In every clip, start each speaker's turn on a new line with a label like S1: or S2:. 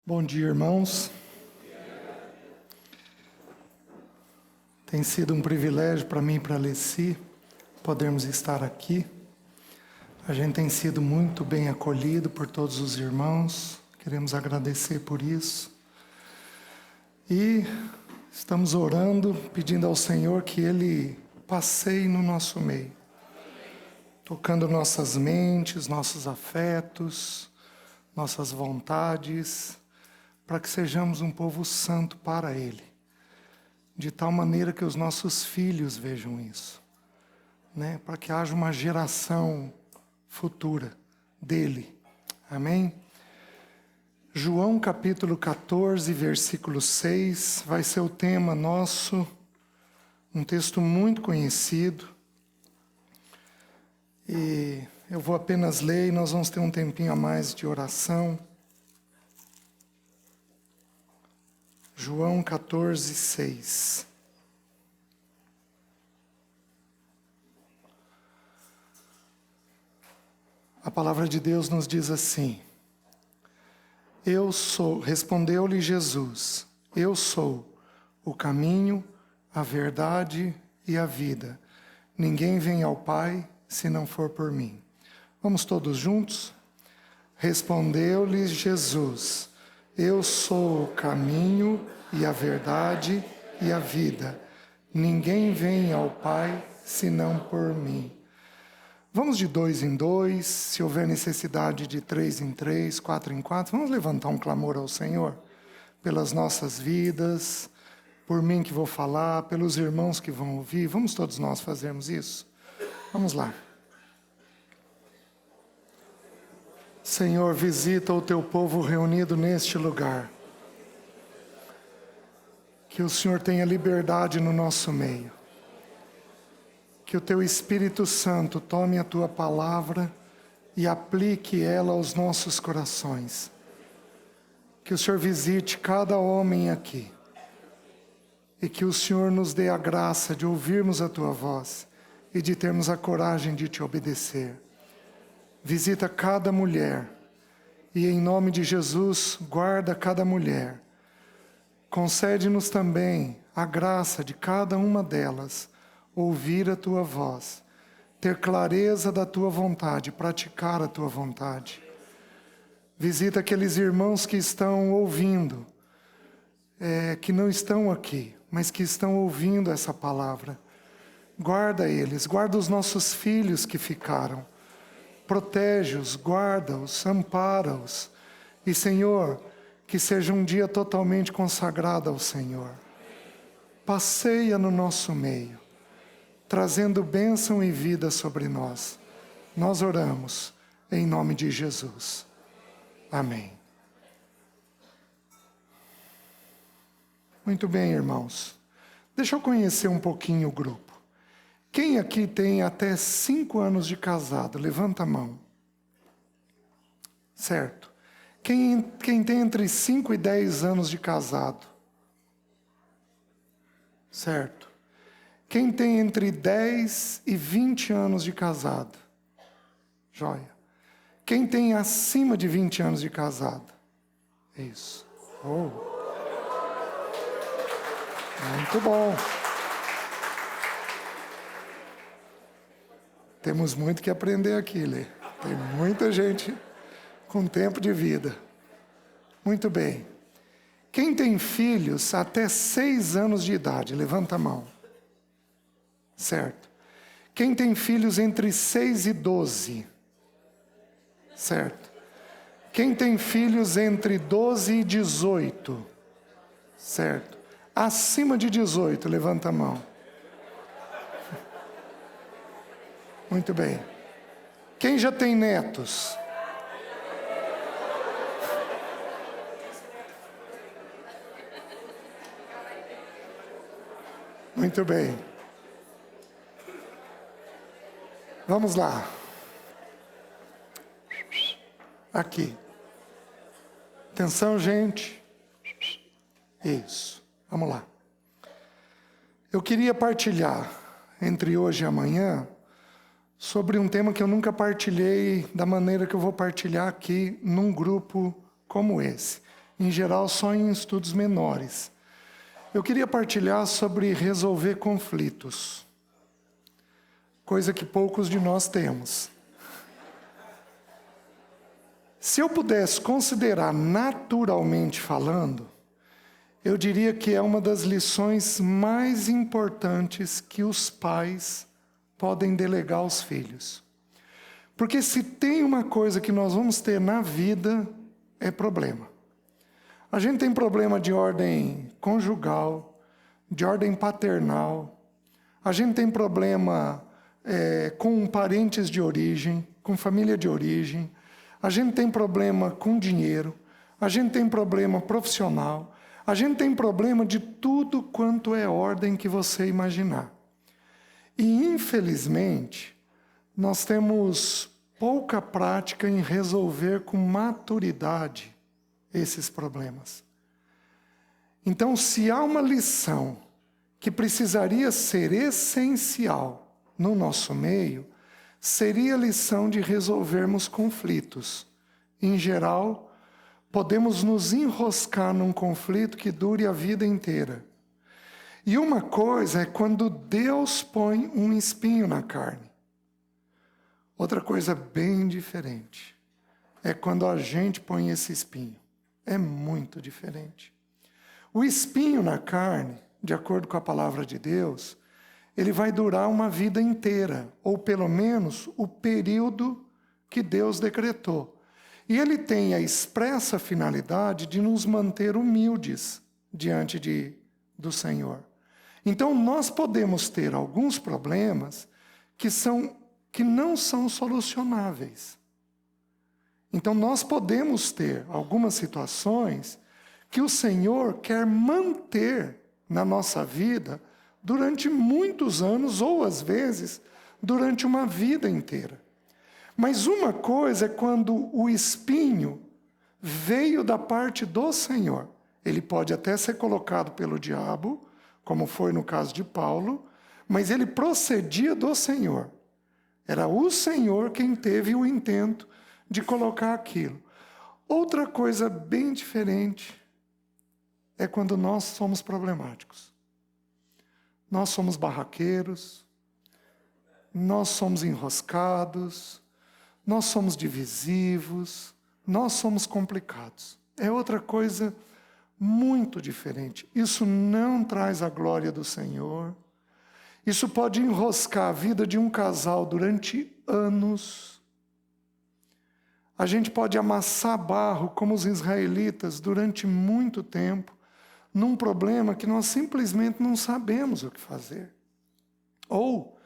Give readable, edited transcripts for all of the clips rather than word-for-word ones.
S1: Bom dia, irmãos. Tem sido um privilégio para mim e para a Alessi podermos estar aqui. A gente tem sido muito bem acolhido por todos os irmãos. Queremos agradecer por isso. E estamos orando, pedindo ao Senhor que Ele passeie no nosso meio, tocando nossas mentes, nossos afetos, nossas vontades, para que sejamos um povo santo para Ele, de tal maneira que os nossos filhos vejam isso, né? Para que haja uma geração futura dele. Amém? João capítulo 14, versículo 6, vai ser o tema nosso, um texto muito conhecido. E eu vou apenas ler e nós vamos ter um tempinho a mais de oração. João 14, 6. A palavra de Deus nos diz assim: Eu sou, respondeu-lhe Jesus, eu sou o caminho, a verdade e a vida. Ninguém vem ao Pai se não for por mim. Vamos todos juntos? Respondeu-lhe Jesus, eu sou o caminho e a verdade e a vida. Ninguém vem ao Pai senão por mim. Vamos de 2 em 2, se houver necessidade de 3 em 3, 4 em 4. Vamos levantar um clamor ao Senhor pelas nossas vidas, por mim que vou falar, pelos irmãos que vão ouvir. Vamos todos nós fazermos isso? Vamos lá. Senhor, visita o teu povo reunido neste lugar. Que o Senhor tenha liberdade no nosso meio. Que o teu Espírito Santo tome a tua palavra e aplique ela aos nossos corações. Que o Senhor visite cada homem aqui. E que o Senhor nos dê a graça de ouvirmos a tua voz e de termos a coragem de te obedecer. Visita cada mulher e, em nome de Jesus, guarda cada mulher. Concede-nos também a graça de cada uma delas ouvir a tua voz, ter clareza da tua vontade, praticar a tua vontade. Visita aqueles irmãos que estão ouvindo, que não estão aqui, mas que estão ouvindo essa palavra. Guarda eles, guarda os nossos filhos que ficaram. Protege-os, guarda-os, ampara-os. E, Senhor, que seja um dia totalmente consagrado ao Senhor. Passeia no nosso meio, trazendo bênção e vida sobre nós. Nós oramos em nome de Jesus. Amém. Muito bem, irmãos. Deixa eu conhecer um pouquinho o grupo. Quem aqui tem até 5 anos de casado? Levanta a mão. Certo. Quem tem entre 5 e 10 anos de casado? Certo. Quem tem entre 10 e 20 anos de casado? Joia. Quem tem acima de 20 anos de casado? Isso. Oh. Muito bom. Temos muito que aprender aqui, Lê. Tem muita gente com tempo de vida. Muito bem. Quem tem filhos até 6 anos de idade? Levanta a mão. Certo. Quem tem filhos entre 6 e 12? Certo. Quem tem filhos entre 12 e 18? Certo. Acima de 18, levanta a mão. Muito bem. Quem já tem netos? Muito bem. Vamos lá. Aqui. Atenção, gente. Isso. Vamos lá. Eu queria partilhar entre hoje e amanhã sobre um tema que eu nunca partilhei da maneira que eu vou partilhar aqui num grupo como esse. em geral só em estudos menores. Eu queria partilhar sobre resolver conflitos, coisa que poucos de nós temos. Se eu pudesse considerar naturalmente falando, eu diria que é uma das lições mais importantes que os pais podem delegar aos filhos. Porque se tem uma coisa que nós vamos ter na vida, é problema. A gente tem problema de ordem conjugal, de ordem paternal, a gente tem problema com parentes de origem, com família de origem, a gente tem problema com dinheiro, a gente tem problema profissional, a gente tem problema de tudo quanto é ordem que você imaginar. E, infelizmente, nós temos pouca prática em resolver com maturidade esses problemas. Então, se há uma lição que precisaria ser essencial no nosso meio, seria a lição de resolvermos conflitos. Em geral, podemos nos enroscar num conflito que dure a vida inteira. E uma coisa é quando Deus põe um espinho na carne. Outra coisa bem diferente é quando a gente põe esse espinho. É muito diferente. O espinho na carne, de acordo com a palavra de Deus, ele vai durar uma vida inteira, ou pelo menos o período que Deus decretou. E ele tem a expressa finalidade de nos manter humildes diante do Senhor. Então, nós podemos ter alguns problemas que não são solucionáveis. Então, nós podemos ter algumas situações que o Senhor quer manter na nossa vida durante muitos anos, ou às vezes, durante uma vida inteira. Mas uma coisa é quando o espinho veio da parte do Senhor. Ele pode até ser colocado pelo diabo, como foi no caso de Paulo, mas ele procedia do Senhor. Era o Senhor quem teve o intento de colocar aquilo. Outra coisa bem diferente é quando nós somos problemáticos. Nós somos barraqueiros, nós somos enroscados, nós somos divisivos, nós somos complicados. É outra coisa muito diferente. Isso não traz a glória do Senhor. Isso pode enroscar a vida de um casal durante anos. A gente pode amassar barro, como os israelitas, durante muito tempo, num problema que nós simplesmente não sabemos o que fazer. Ou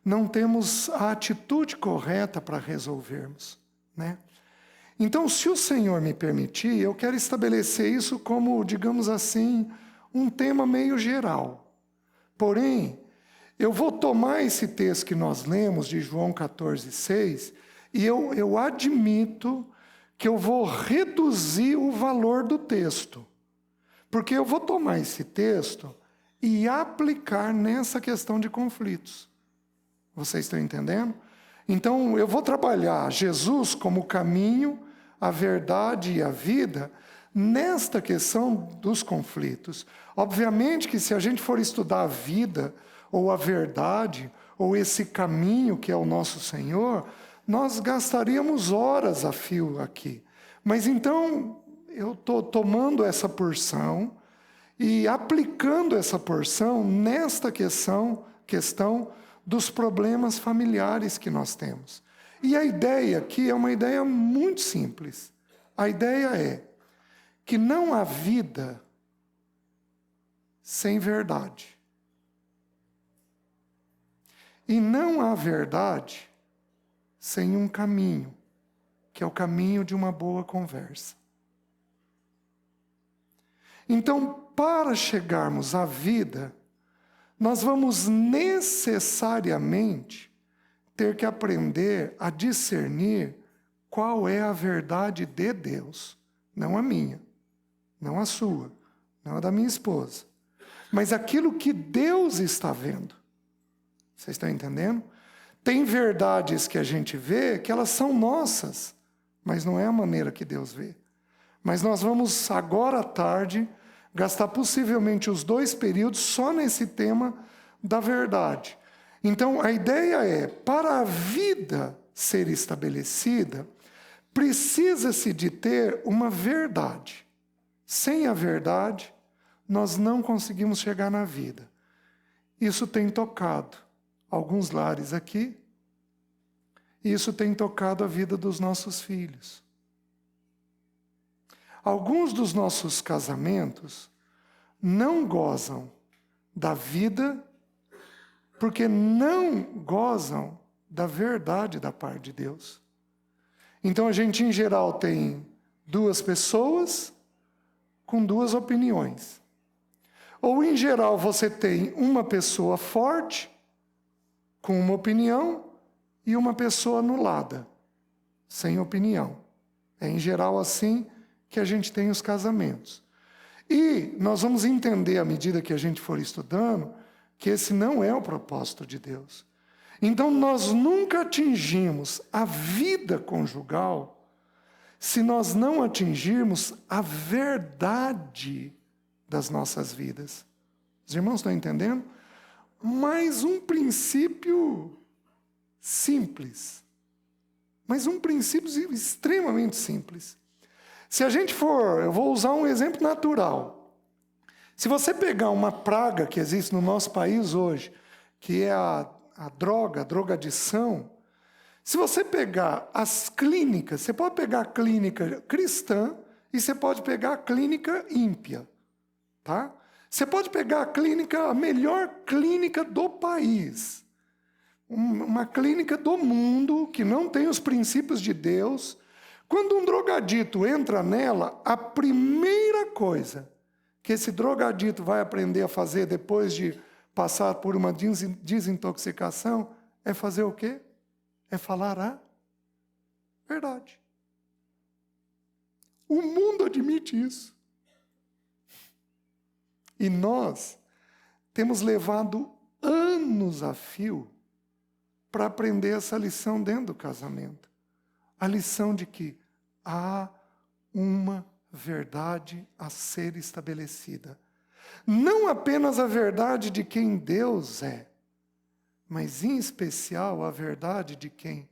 S1: não temos a atitude correta para resolvermos, né? Então, se o Senhor me permitir, eu quero estabelecer isso como, digamos assim, um tema meio geral. Porém, eu vou tomar esse texto que nós lemos, de João 14,6, e eu admito que eu vou reduzir o valor do texto. Porque eu vou tomar esse texto e aplicar nessa questão de conflitos. Vocês estão entendendo? Então, eu vou trabalhar Jesus como o caminho, a verdade e a vida nesta questão dos conflitos. Obviamente que se a gente for estudar a vida, ou a verdade, ou esse caminho que é o nosso Senhor, nós gastaríamos horas a fio aqui. Mas então, eu estou tomando essa porção e aplicando essa porção nesta questão dos problemas familiares que nós temos. E a ideia aqui é uma ideia muito simples. A ideia é que não há vida sem verdade. E não há verdade sem um caminho, que é o caminho de uma boa conversa. Então, para chegarmos à vida, nós vamos necessariamente ter que aprender a discernir qual é a verdade de Deus, não a minha, não a sua, não a da minha esposa, mas aquilo que Deus está vendo. Vocês estão entendendo? Tem verdades que a gente vê que elas são nossas, mas não é a maneira que Deus vê. Mas nós vamos, agora à tarde, gastar possivelmente os 2 períodos só nesse tema da verdade. Então, a ideia é, para a vida ser estabelecida, precisa-se de ter uma verdade. Sem a verdade, nós não conseguimos chegar na vida. Isso tem tocado alguns lares aqui, e isso tem tocado a vida dos nossos filhos. Alguns dos nossos casamentos não gozam da vida porque não gozam da verdade da parte de Deus. Então a gente, em geral, tem 2 pessoas com 2 opiniões. Ou, em geral, você tem uma pessoa forte com uma opinião e uma pessoa anulada, sem opinião. É, em geral, assim que a gente tem os casamentos. E nós vamos entender, à medida que a gente for estudando, que esse não é o propósito de Deus. Então, nós nunca atingimos a vida conjugal se nós não atingirmos a verdade das nossas vidas. Os irmãos estão entendendo? Mais um princípio simples. Mas um princípio extremamente simples. Se a gente for, eu vou usar um exemplo natural. Se você pegar uma praga que existe no nosso país hoje, que é a drogadição, se você pegar as clínicas, você pode pegar a clínica cristã e você pode pegar a clínica ímpia, tá? Você pode pegar a melhor clínica do país, uma clínica do mundo que não tem os princípios de Deus. Quando um drogadito entra nela, a primeira coisa que esse drogadito vai aprender a fazer depois de passar por uma desintoxicação é fazer o quê? É falar a verdade. O mundo admite isso. E nós temos levado anos a fio para aprender essa lição dentro do casamento. A lição de que há uma verdade a ser estabelecida. Não apenas a verdade de quem Deus é, mas em especial a verdade de quem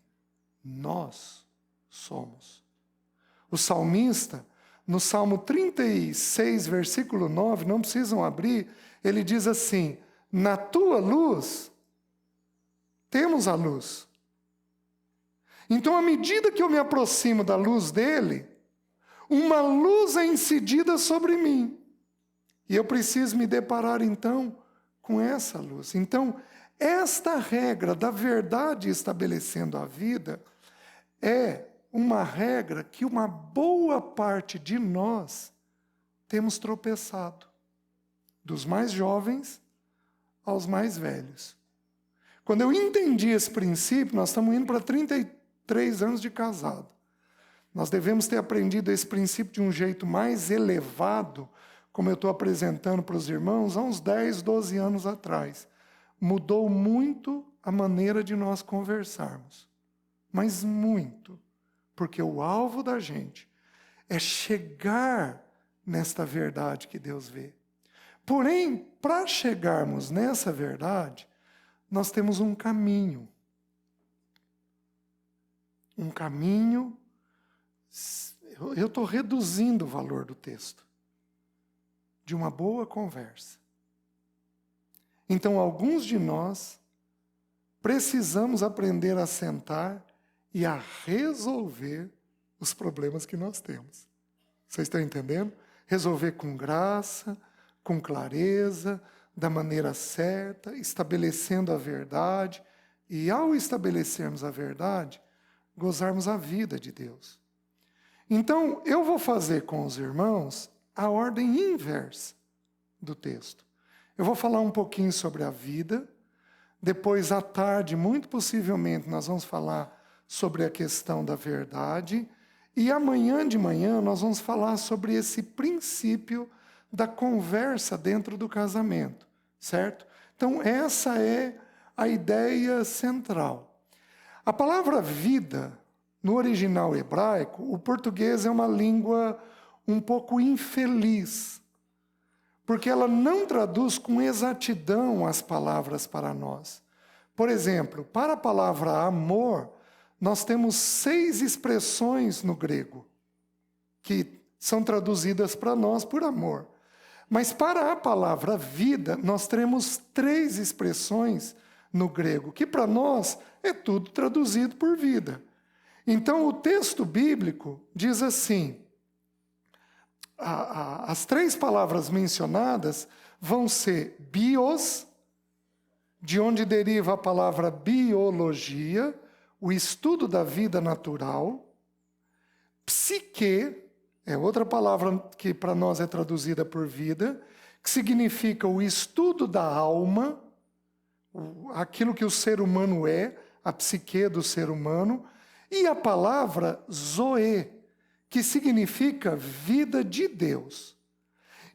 S1: nós somos. O salmista, no Salmo 36, versículo 9, não precisam abrir, ele diz assim: na tua luz, temos a luz. Então, à medida que eu me aproximo da luz dele, uma luz é incidida sobre mim. E eu preciso me deparar, então, com essa luz. Então, esta regra da verdade estabelecendo a vida é uma regra que uma boa parte de nós temos tropeçado. Dos mais jovens aos mais velhos. Quando eu entendi esse princípio, nós estamos indo para 33 anos de casado. Nós devemos ter aprendido esse princípio de um jeito mais elevado, como eu estou apresentando para os irmãos, há uns 10, 12 anos atrás. Mudou muito a maneira de nós conversarmos. Mas muito. Porque o alvo da gente é chegar nesta verdade que Deus vê. Porém, para chegarmos nessa verdade, nós temos um caminho. Um caminho. Eu estou reduzindo o valor do texto. De uma boa conversa. Então, alguns de nós precisamos aprender a sentar e a resolver os problemas que nós temos. Vocês estão entendendo? Resolver com graça, com clareza, da maneira certa, estabelecendo a verdade. E ao estabelecermos a verdade, gozarmos a vida de Deus. Então, eu vou fazer com os irmãos a ordem inversa do texto. Eu vou falar um pouquinho sobre a vida. Depois, à tarde, muito possivelmente, nós vamos falar sobre a questão da verdade. E amanhã de manhã, nós vamos falar sobre esse princípio da conversa dentro do casamento, certo? Então, essa é a ideia central. A palavra vida, no original hebraico, o português é uma língua um pouco infeliz, porque ela não traduz com exatidão as palavras para nós. Por exemplo, para a palavra amor, nós temos 6 expressões no grego, que são traduzidas para nós por amor. Mas para a palavra vida, nós temos 3 expressões no grego, que para nós é tudo traduzido por vida. Então o texto bíblico diz assim, as 3 palavras mencionadas vão ser bios, de onde deriva a palavra biologia, o estudo da vida natural, psique, é outra palavra que para nós é traduzida por vida, que significa o estudo da alma, aquilo que o ser humano é, a psique do ser humano, e a palavra zoe, que significa vida de Deus.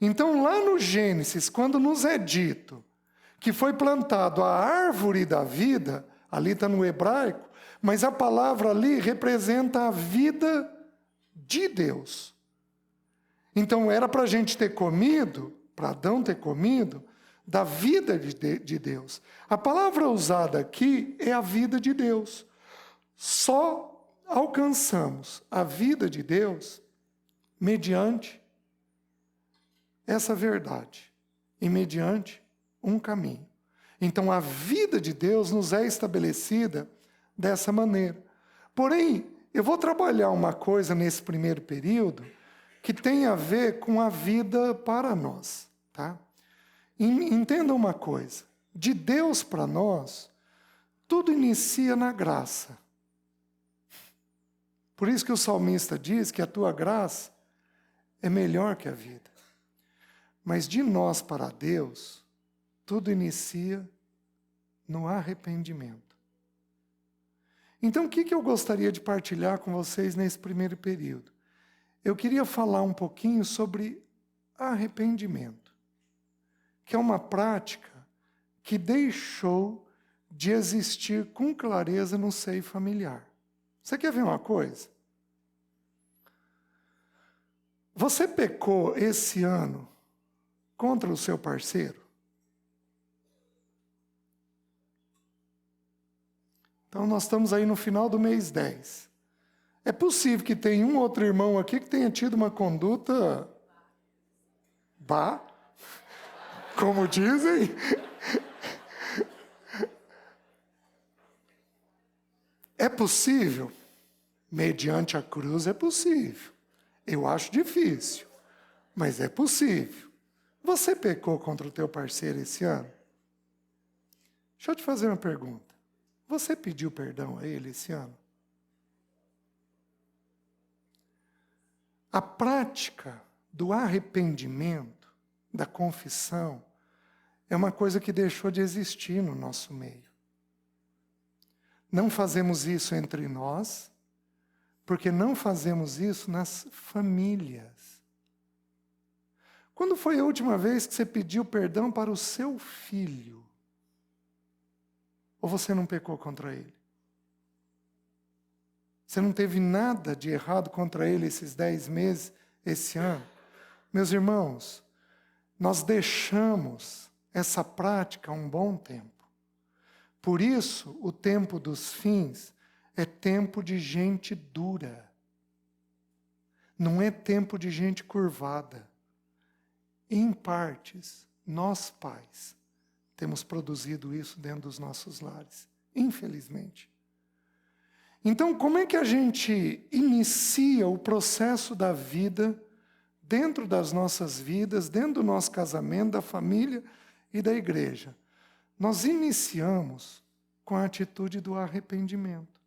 S1: Então, lá no Gênesis, quando nos é dito que foi plantado a árvore da vida, ali está no hebraico, mas a palavra ali representa a vida de Deus. Então era para a gente ter comido, para Adão ter comido, da vida de Deus. A palavra usada aqui é a vida de Deus. Só alcançamos a vida de Deus mediante essa verdade e mediante um caminho. Então a vida de Deus nos é estabelecida dessa maneira. Porém, eu vou trabalhar uma coisa nesse primeiro período que tem a ver com a vida para nós, tá? Entenda uma coisa, de Deus para nós, tudo inicia na graça. Por isso que o salmista diz que a tua graça é melhor que a vida. Mas de nós para Deus, tudo inicia no arrependimento. Então, o que eu gostaria de partilhar com vocês nesse primeiro período? Eu queria falar um pouquinho sobre arrependimento, que é uma prática que deixou de existir com clareza no seio familiar. Você quer ver uma coisa? Você pecou esse ano contra o seu parceiro? Então, nós estamos aí no final do mês 10. É possível que tenha um outro irmão aqui que tenha tido uma conduta como dizem. É possível? Mediante a cruz é possível. Eu acho difícil, mas é possível. Você pecou contra o teu parceiro esse ano? Deixa eu te fazer uma pergunta. Você pediu perdão a ele esse ano? A prática do arrependimento, da confissão, é uma coisa que deixou de existir no nosso meio. Não fazemos isso entre nós, porque não fazemos isso nas famílias. Quando foi a última vez que você pediu perdão para o seu filho? Ou você não pecou contra ele? Você não teve nada de errado contra ele esses 10 meses, esse ano? Meus irmãos, nós deixamos essa prática há um bom tempo. Por isso, o tempo dos fins é tempo de gente dura. Não é tempo de gente curvada. Em partes, nós pais temos produzido isso dentro dos nossos lares, infelizmente. Então, como é que a gente inicia o processo da vida dentro das nossas vidas, dentro do nosso casamento, da família e da igreja? Nós iniciamos com a atitude do arrependimento.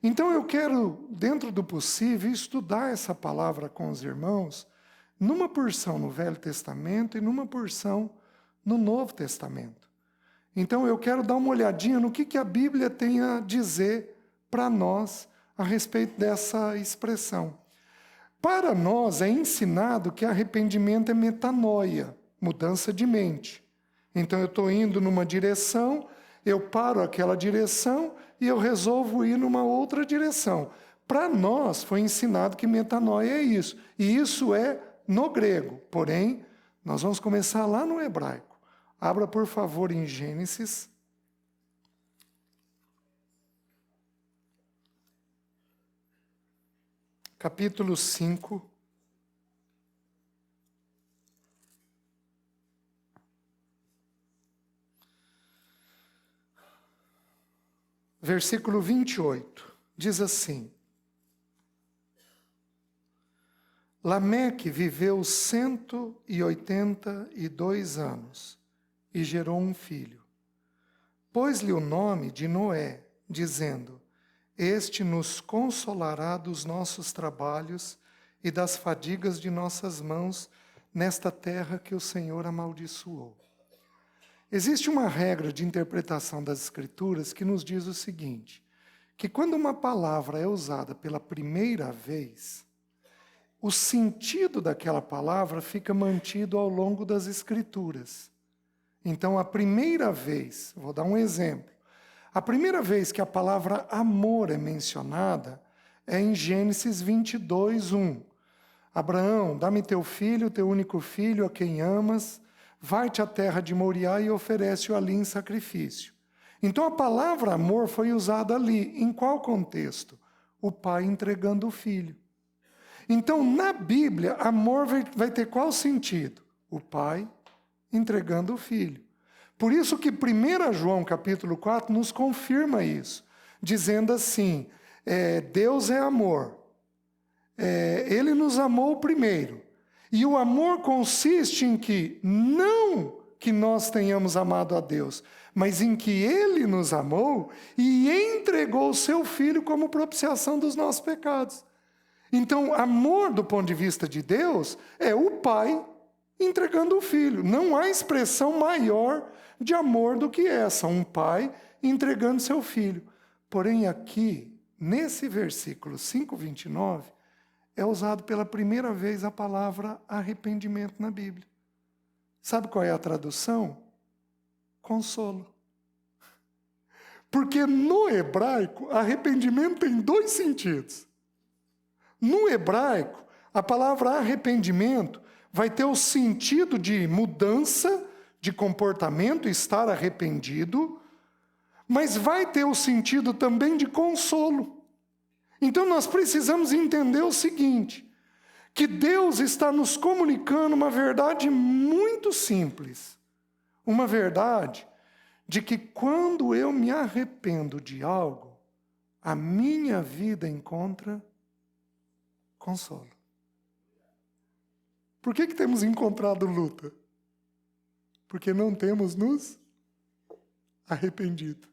S1: Então eu quero, dentro do possível, estudar essa palavra com os irmãos numa porção no Velho Testamento e numa porção no Novo Testamento. Então eu quero dar uma olhadinha no que a Bíblia tem a dizer para nós a respeito dessa expressão. Para nós é ensinado que arrependimento é metanoia, mudança de mente. Então eu estou indo numa direção, eu paro aquela direção e eu resolvo ir numa outra direção. Para nós foi ensinado que metanoia é isso. E isso é no grego. Porém, nós vamos começar lá no hebraico. Abra, por favor, em Gênesis. Capítulo 5. Versículo 28. Diz assim: Lameque viveu 182 anos e gerou um filho. Pôs-lhe o nome de Noé, dizendo: Este nos consolará dos nossos trabalhos e das fadigas de nossas mãos nesta terra que o Senhor amaldiçoou. Existe uma regra de interpretação das Escrituras que nos diz o seguinte, que quando uma palavra é usada pela primeira vez, o sentido daquela palavra fica mantido ao longo das Escrituras. Então, a primeira vez, vou dar um exemplo, a primeira vez que a palavra amor é mencionada é em Gênesis 22, 1. Abraão, dá-me teu filho, teu único filho, a quem amas, vai-te à terra de Moriá e oferece-o ali em sacrifício. Então a palavra amor foi usada ali. Em qual contexto? O pai entregando o filho. Então na Bíblia, amor vai ter qual sentido? O pai entregando o filho. Por isso que 1 João capítulo 4 nos confirma isso, dizendo assim, Deus é amor. Ele nos amou primeiro. E o amor consiste em que, não que nós tenhamos amado a Deus, mas em que Ele nos amou e entregou o seu Filho como propiciação dos nossos pecados. Então, amor do ponto de vista de Deus é o Pai entregando o Filho. Não há expressão maior de amor do que essa, um pai entregando seu filho. Porém, aqui, nesse versículo 5:29, é usado pela primeira vez a palavra arrependimento na Bíblia. Sabe qual é a tradução? Consolo. Porque no hebraico, arrependimento tem dois sentidos. No hebraico, a palavra arrependimento vai ter o sentido de mudança de comportamento, estar arrependido, mas vai ter o sentido também de consolo. Então nós precisamos entender o seguinte, que Deus está nos comunicando uma verdade muito simples. Uma verdade de que quando eu me arrependo de algo, a minha vida encontra consolo. Por que temos encontrado luta? Porque não temos nos arrependido.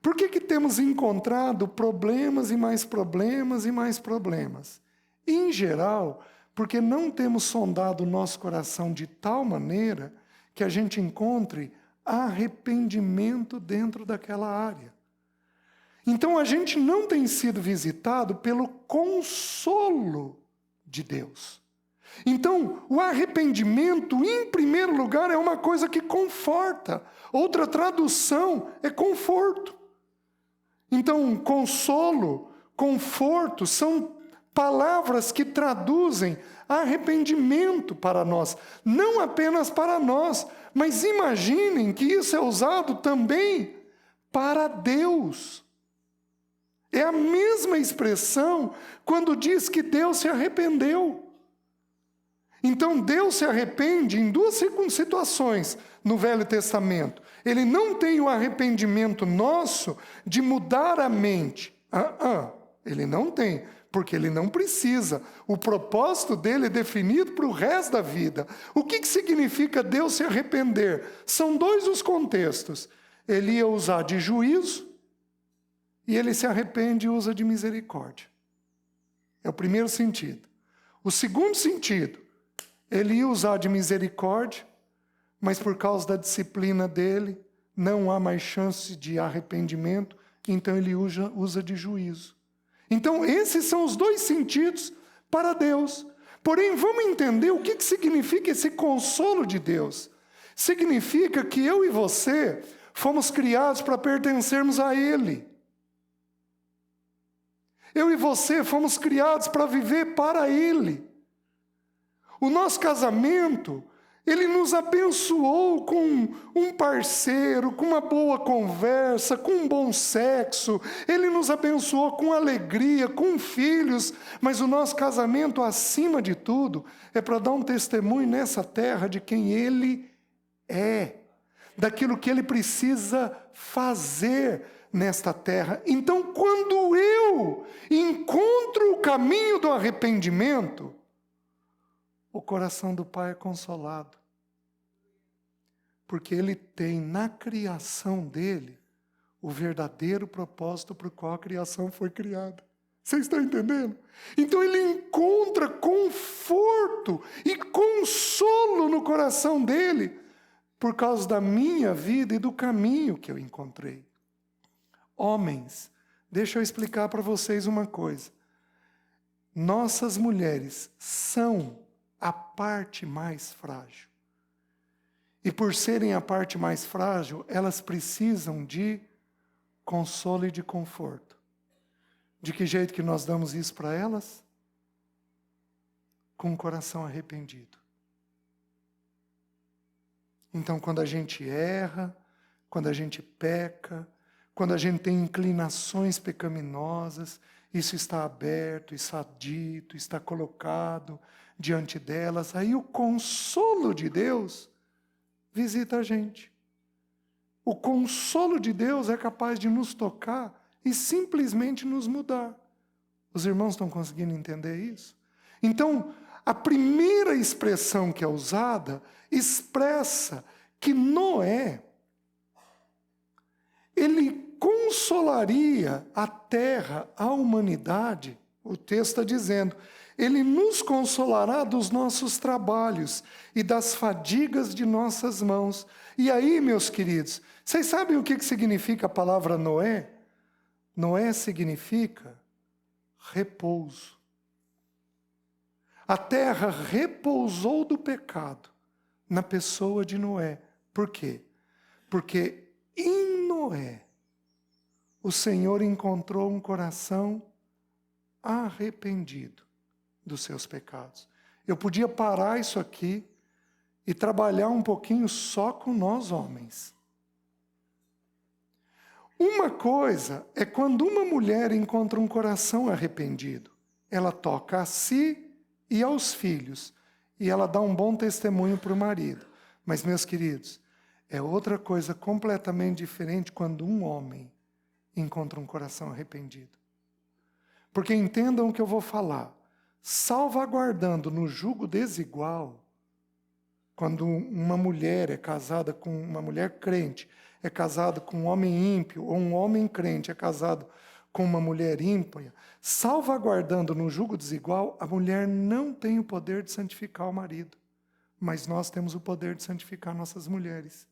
S1: Por que temos encontrado problemas e mais problemas e mais problemas? Em geral, porque não temos sondado o nosso coração de tal maneira que a gente encontre arrependimento dentro daquela área. Então a gente não tem sido visitado pelo consolo de Deus. Então, o arrependimento, em primeiro lugar, é uma coisa que conforta. Outra tradução é conforto. Então, consolo, conforto, são palavras que traduzem arrependimento para nós. Não apenas para nós, mas imaginem que isso é usado também para Deus. É a mesma expressão quando diz que Deus se arrependeu. Então Deus se arrepende em duas situações no Velho Testamento. Ele não tem o arrependimento nosso de mudar a mente. Ele não tem, porque ele não precisa. O propósito dele é definido para o resto da vida. O que significa Deus se arrepender? São dois os contextos. Ele ia usar de juízo e ele se arrepende e usa de misericórdia. É o primeiro sentido. O segundo sentido, ele ia usar de misericórdia, mas por causa da disciplina dele, não há mais chance de arrependimento, então ele usa de juízo. Então, esses são os dois sentidos para Deus. Porém, vamos entender o que significa esse consolo de Deus. Significa que eu e você fomos criados para pertencermos a Ele. Eu e você fomos criados para viver para Ele. O nosso casamento, Ele nos abençoou com um parceiro, com uma boa conversa, com um bom sexo. Ele nos abençoou com alegria, com filhos. Mas o nosso casamento, acima de tudo, é para dar um testemunho nessa terra de quem Ele é, daquilo que Ele precisa fazer nesta terra. Então, quando eu encontro o caminho do arrependimento, o coração do Pai é consolado. Porque Ele tem na criação dele o verdadeiro propósito para o qual a criação foi criada. Vocês estão entendendo? Então Ele encontra conforto e consolo no coração dele por causa da minha vida e do caminho que eu encontrei. Homens, deixa eu explicar para vocês uma coisa. Nossas mulheres são a parte mais frágil. E por serem a parte mais frágil, elas precisam de consolo e de conforto. De que jeito que nós damos isso para elas? Com o coração arrependido. Então, quando a gente erra, quando a gente peca, quando a gente tem inclinações pecaminosas, isso está aberto, está dito, está colocado diante delas. Aí o consolo de Deus visita a gente. O consolo de Deus é capaz de nos tocar e simplesmente nos mudar. Os irmãos estão conseguindo entender isso? Então, a primeira expressão que é usada expressa que Noé, ele consolaria a terra, a humanidade. O texto está dizendo, Ele nos consolará dos nossos trabalhos e das fadigas de nossas mãos. E aí, meus queridos, vocês sabem o que significa a palavra Noé? Noé significa repouso. A terra repousou do pecado na pessoa de Noé. Por quê? Porque em Noé, o Senhor encontrou um coração arrependido dos seus pecados. Eu podia parar isso aqui e trabalhar um pouquinho só com nós homens. Uma coisa é quando uma mulher encontra um coração arrependido. Ela toca a si e aos filhos. E ela dá um bom testemunho para o marido. Mas, meus queridos, é outra coisa completamente diferente quando um homem encontra um coração arrependido. Porque entendam o que eu vou falar. Salvaguardando no jugo desigual, quando uma mulher é casada com uma mulher crente, é casado com um homem ímpio, ou um homem crente é casado com uma mulher ímpia, salvaguardando no jugo desigual, a mulher não tem o poder de santificar o marido, mas nós temos o poder de santificar nossas mulheres.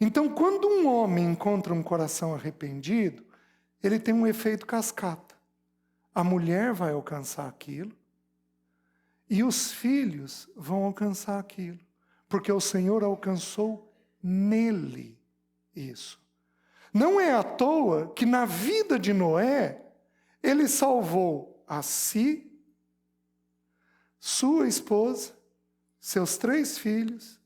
S1: Então, quando um homem encontra um coração arrependido, ele tem um efeito cascata. A mulher vai alcançar aquilo e os filhos vão alcançar aquilo, porque o Senhor alcançou nele isso. Não é à toa que na vida de Noé, ele salvou a si, sua esposa, seus 3 filhos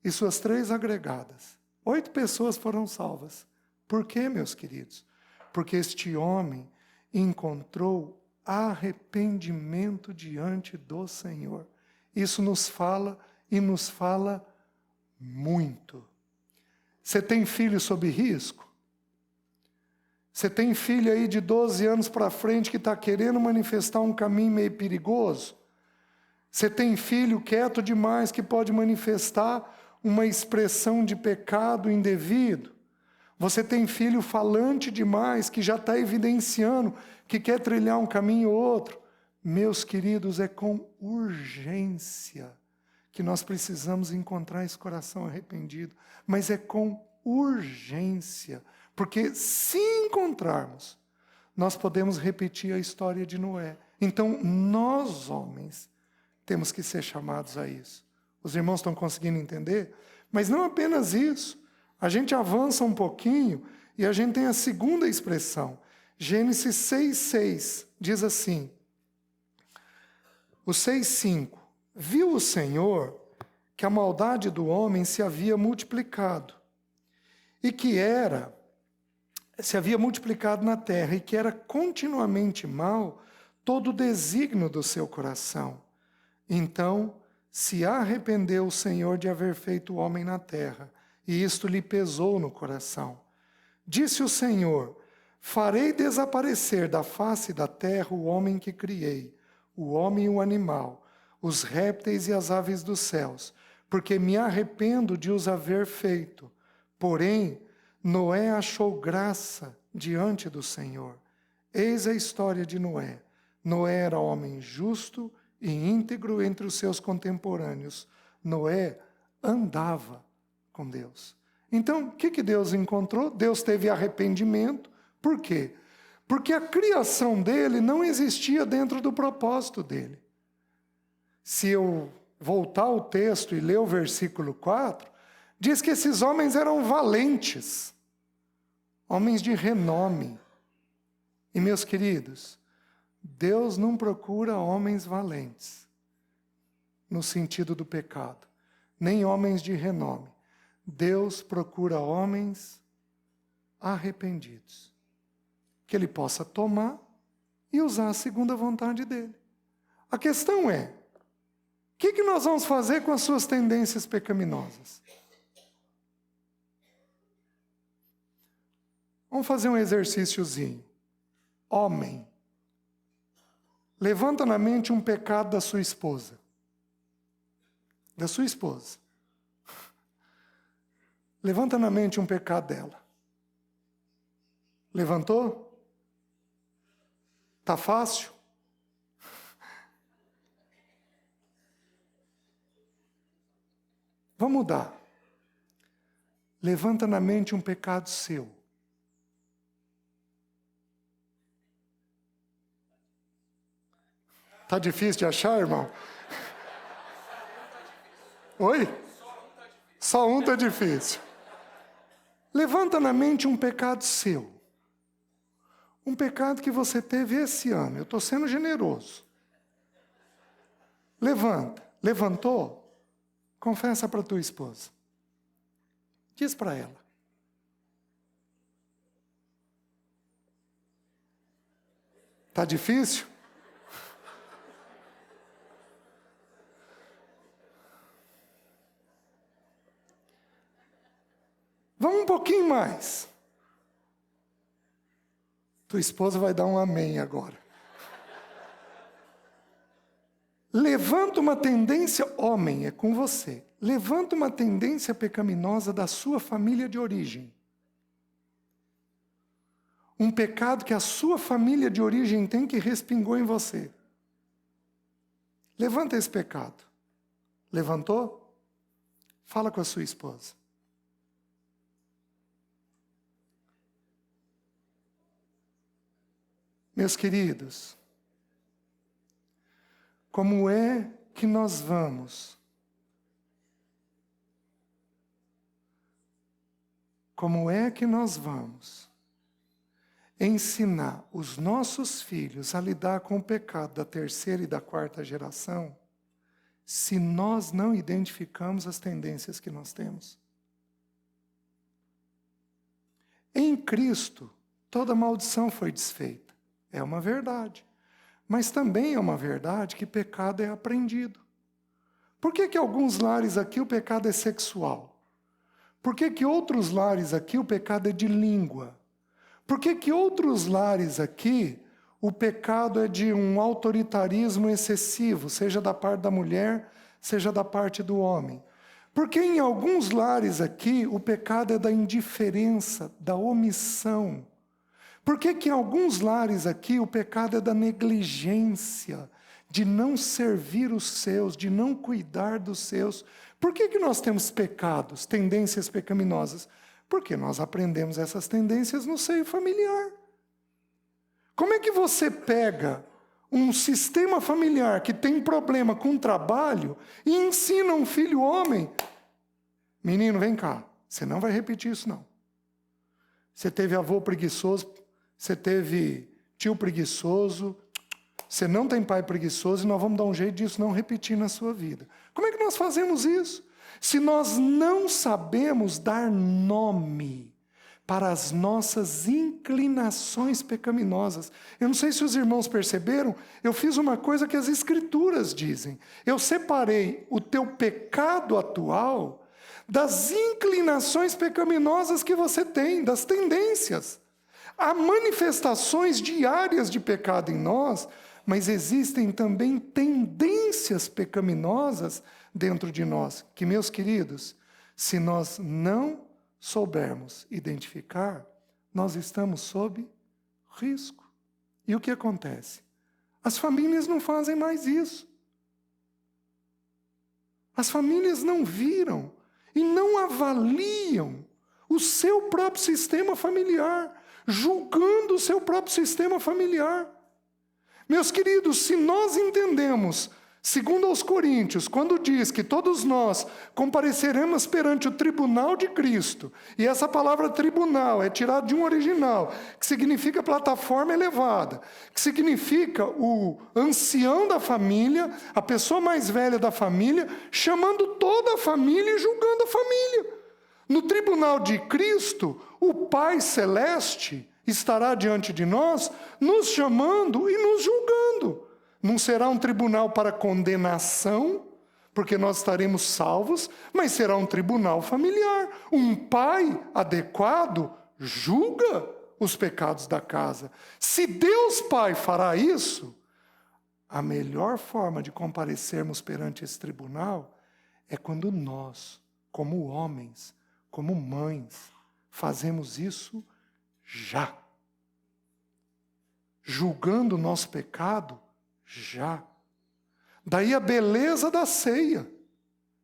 S1: e suas 3 agregadas. 8 pessoas foram salvas. Por quê, meus queridos? Porque este homem encontrou arrependimento diante do Senhor. Isso nos fala e nos fala muito. Você tem filho sob risco? Você tem filho aí de 12 anos para frente que está querendo manifestar um caminho meio perigoso? Você tem filho quieto demais que pode manifestar uma expressão de pecado indevido? Você tem filho falante demais que já está evidenciando que quer trilhar um caminho ou outro? Meus queridos, é com urgência que nós precisamos encontrar esse coração arrependido. Mas é com urgência, porque se encontrarmos, nós podemos repetir a história de Noé. Então, nós homens temos que ser chamados a isso. Os irmãos estão conseguindo entender? Mas não apenas isso. A gente avança um pouquinho e a gente tem a segunda expressão. Gênesis 6:6 diz assim, o 6:5, viu o Senhor que a maldade do homem se havia multiplicado, se havia multiplicado na terra, e que era continuamente mal todo o desígnio do seu coração. Então se arrependeu o Senhor de haver feito o homem na terra, e isto lhe pesou no coração. Disse o Senhor, farei desaparecer da face da terra o homem que criei, o homem e o animal, os répteis e as aves dos céus, porque me arrependo de os haver feito. Porém, Noé achou graça diante do Senhor. Eis a história de Noé. Noé era homem justo e íntegro entre os seus contemporâneos. Noé andava com Deus. Então, o que Deus encontrou? Deus teve arrependimento. Por quê? Porque a criação dele não existia dentro do propósito dele. Se eu voltar ao texto e ler o versículo 4, diz que esses homens eram valentes, homens de renome. E, meus queridos, Deus não procura homens valentes, no sentido do pecado, nem homens de renome. Deus procura homens arrependidos, que Ele possa tomar e usar segundo a vontade dEle. A questão é, o que nós vamos fazer com as suas tendências pecaminosas? Vamos fazer um exercíciozinho. Homem, levanta na mente um pecado da sua esposa. Da sua esposa. Levanta na mente um pecado dela. Levantou? Tá fácil? Vamos mudar. Levanta na mente um pecado seu. Tá difícil de achar, irmão? Oi? Só um tá difícil. Levanta na mente um pecado seu. Um pecado que você teve esse ano. Eu estou sendo generoso. Levanta. Levantou? Confessa para tua esposa. Diz para ela. Tá difícil? Vamos um pouquinho mais. Tua esposa vai dar um amém agora. Levanta uma tendência, homem, é com você. Levanta uma tendência pecaminosa da sua família de origem. Um pecado que a sua família de origem tem que respingou em você. Levanta esse pecado. Levantou? Fala com a sua esposa. Meus queridos, como é que nós vamos? Como é que nós vamos ensinar os nossos filhos a lidar com o pecado da terceira e da quarta geração, se nós não identificamos as tendências que nós temos? Em Cristo, toda maldição foi desfeita. É uma verdade. Mas também é uma verdade que pecado é aprendido. Por que alguns lares aqui o pecado é sexual? Por que outros lares aqui o pecado é de língua? Por que outros lares aqui o pecado é de um autoritarismo excessivo, seja da parte da mulher, seja da parte do homem? Porque em alguns lares aqui o pecado é da indiferença, da omissão. Por que em alguns lares aqui o pecado é da negligência, de não servir os seus, de não cuidar dos seus? Por que nós temos pecados, tendências pecaminosas? Porque nós aprendemos essas tendências no seio familiar. Como é que você pega um sistema familiar que tem problema com o trabalho e ensina um filho homem? Menino, vem cá, você não vai repetir isso não. Você teve avô preguiçoso, você teve tio preguiçoso, você não tem pai preguiçoso e nós vamos dar um jeito disso não repetir na sua vida. Como é que nós fazemos isso? Se nós não sabemos dar nome para as nossas inclinações pecaminosas. Eu não sei se os irmãos perceberam, eu fiz uma coisa que as Escrituras dizem. Eu separei o teu pecado atual das inclinações pecaminosas que você tem, das tendências. Há manifestações diárias de pecado em nós, mas existem também tendências pecaminosas dentro de nós, que, meus queridos, se nós não soubermos identificar, nós estamos sob risco. E o que acontece? As famílias não fazem mais isso. As famílias não viram e não avaliam o seu próprio sistema familiar, julgando o seu próprio sistema familiar. Meus queridos, se nós entendemos, segundo aos Coríntios, quando diz que todos nós compareceremos perante o tribunal de Cristo, e essa palavra tribunal é tirada de um original, que significa plataforma elevada, que significa o ancião da família, a pessoa mais velha da família, chamando toda a família e julgando a família. No tribunal de Cristo, o Pai Celeste estará diante de nós, nos chamando e nos julgando. Não será um tribunal para condenação, porque nós estaremos salvos, mas será um tribunal familiar. Um pai adequado julga os pecados da casa. Se Deus Pai fará isso, a melhor forma de comparecermos perante esse tribunal é quando nós, como homens, como mães, fazemos isso já. Julgando o nosso pecado já. Daí a beleza da ceia.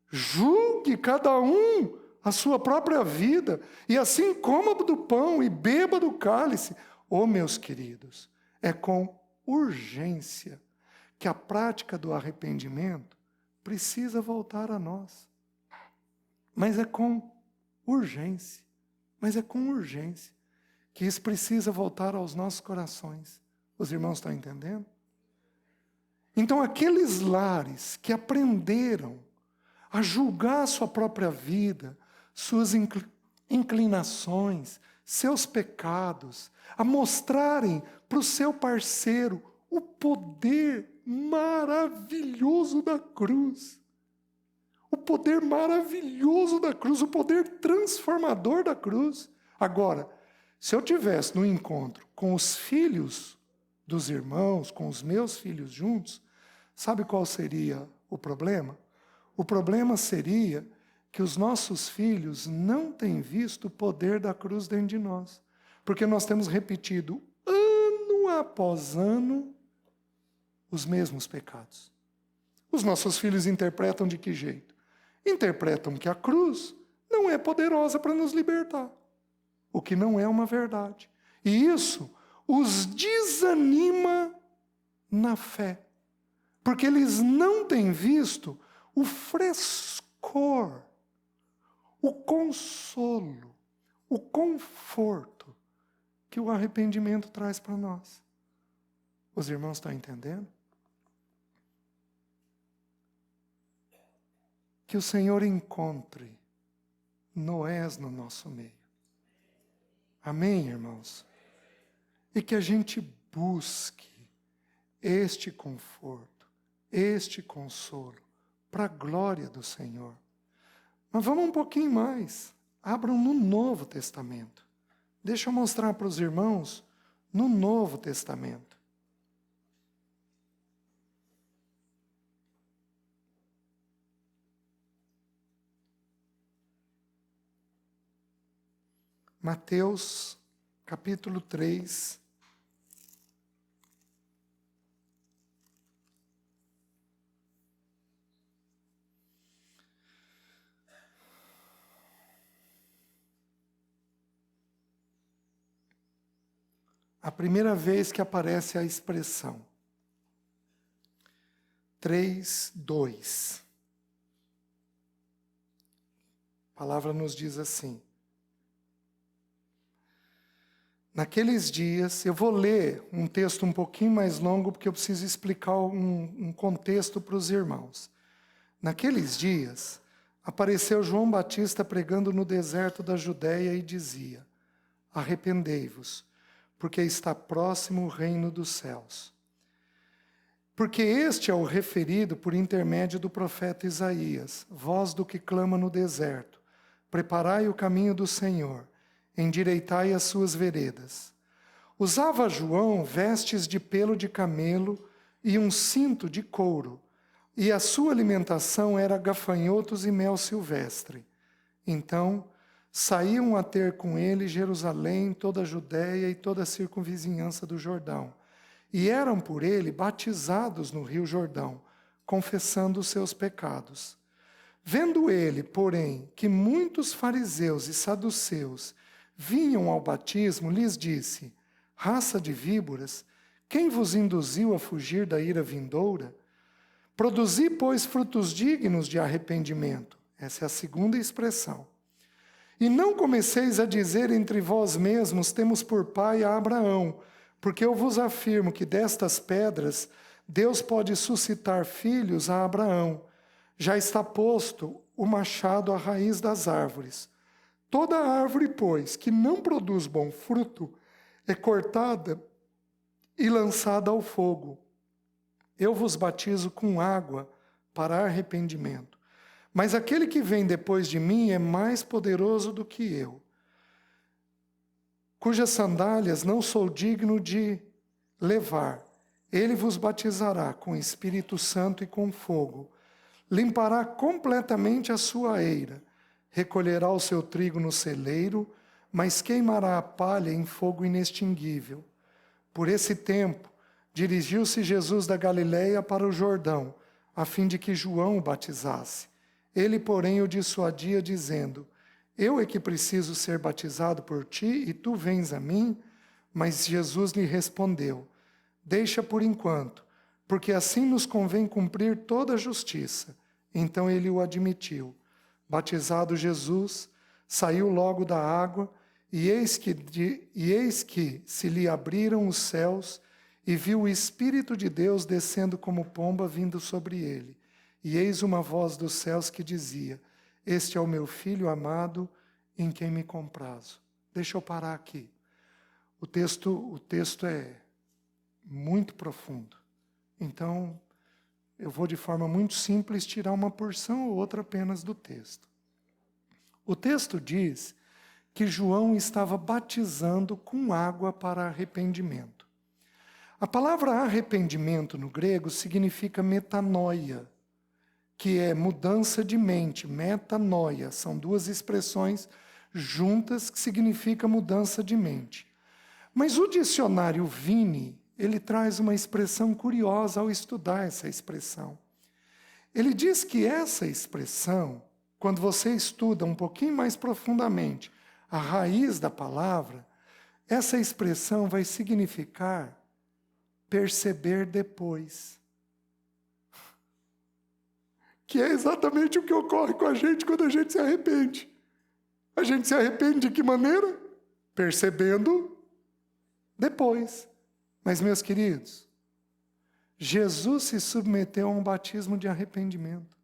S1: Julgue cada um a sua própria vida, e assim coma do pão e beba do cálice. Oh, meus queridos, é com urgência que a prática do arrependimento precisa voltar a nós. Mas é com urgência, que isso precisa voltar aos nossos corações. Os irmãos estão entendendo? Então, aqueles lares que aprenderam a julgar a sua própria vida, suas inclinações, seus pecados, a mostrarem para o seu parceiro o poder maravilhoso da cruz. O poder maravilhoso da cruz, o poder transformador da cruz. Agora, se eu tivesse no encontro com os filhos dos irmãos, com os meus filhos juntos, sabe qual seria o problema? O problema seria que os nossos filhos não têm visto o poder da cruz dentro de nós. Porque nós temos repetido ano após ano os mesmos pecados. Os nossos filhos interpretam de que jeito? Interpretam que a cruz não é poderosa para nos libertar, o que não é uma verdade. E isso os desanima na fé, porque eles não têm visto o frescor, o consolo, o conforto que o arrependimento traz para nós. Os irmãos estão entendendo? Que o Senhor encontre Noés no nosso meio. Amém, irmãos? E que a gente busque este conforto, este consolo, para a glória do Senhor. Mas vamos um pouquinho mais. Abram no Novo Testamento. Deixa eu mostrar para os irmãos no Novo Testamento. Mateus, capítulo 3. A primeira vez que aparece a expressão 3:2. A palavra nos diz assim: Naqueles dias, eu vou ler um texto um pouquinho mais longo, porque eu preciso explicar um contexto para os irmãos. Naqueles dias, apareceu João Batista pregando no deserto da Judéia e dizia: arrependei-vos, porque está próximo o reino dos céus. Porque este é o referido por intermédio do profeta Isaías, voz do que clama no deserto: preparai o caminho do Senhor, endireitai as suas veredas. Usava João vestes de pelo de camelo e um cinto de couro, e a sua alimentação era gafanhotos e mel silvestre. Então saíam a ter com ele Jerusalém, toda a Judéia e toda a circunvizinhança do Jordão, e eram por ele batizados no rio Jordão, confessando os seus pecados. Vendo ele, porém, que muitos fariseus e saduceus vinham ao batismo, lhes disse: raça de víboras, quem vos induziu a fugir da ira vindoura? Produzi, pois, frutos dignos de arrependimento. Essa é a segunda expressão. E não comeceis a dizer entre vós mesmos: temos por pai a Abraão, porque eu vos afirmo que destas pedras Deus pode suscitar filhos a Abraão. Já está posto o machado à raiz das árvores. Toda árvore, pois, que não produz bom fruto, é cortada e lançada ao fogo. Eu vos batizo com água para arrependimento. Mas aquele que vem depois de mim é mais poderoso do que eu, cujas sandálias não sou digno de levar. Ele vos batizará com Espírito Santo e com fogo. Limpará completamente a sua eira. Recolherá o seu trigo no celeiro, mas queimará a palha em fogo inextinguível. Por esse tempo, dirigiu-se Jesus da Galileia para o Jordão, a fim de que João o batizasse. Ele, porém, o dissuadia, dizendo: eu é que preciso ser batizado por ti, e tu vens a mim? Mas Jesus lhe respondeu: deixa por enquanto, porque assim nos convém cumprir toda a justiça. Então ele o admitiu. Batizado Jesus, saiu logo da água, e eis que se lhe abriram os céus, e viu o Espírito de Deus descendo como pomba vindo sobre ele. E eis uma voz dos céus que dizia: este é o meu Filho amado, em quem me comprazo. Deixa eu parar aqui. O texto é muito profundo. Então, eu vou de forma muito simples tirar uma porção ou outra apenas do texto. O texto diz que João estava batizando com água para arrependimento. A palavra arrependimento no grego significa metanoia, que é mudança de mente, metanoia. São duas expressões juntas que significam mudança de mente. Mas o dicionário Vini, ele traz uma expressão curiosa ao estudar essa expressão. Ele diz que essa expressão, quando você estuda um pouquinho mais profundamente a raiz da palavra, essa expressão vai significar perceber depois. Que é exatamente o que ocorre com a gente quando a gente se arrepende. A gente se arrepende de que maneira? Percebendo depois. Mas, meus queridos, Jesus se submeteu a um batismo de arrependimento.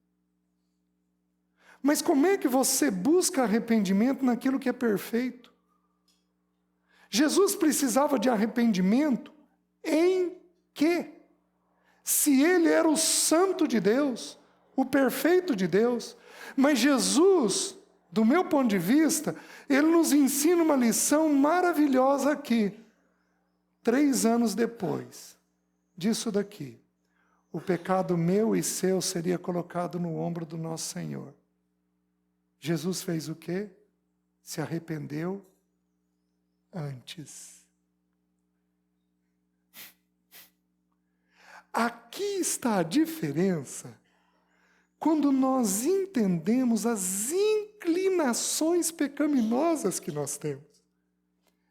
S1: Mas como é que você busca arrependimento naquilo que é perfeito? Jesus precisava de arrependimento em quê? Se ele era o santo de Deus, o perfeito de Deus. Mas Jesus, do meu ponto de vista, ele nos ensina uma lição maravilhosa aqui. 3 anos depois disso daqui, o pecado meu e seu seria colocado no ombro do nosso Senhor. Jesus fez o quê? Se arrependeu antes. Aqui está a diferença quando nós entendemos as inclinações pecaminosas que nós temos.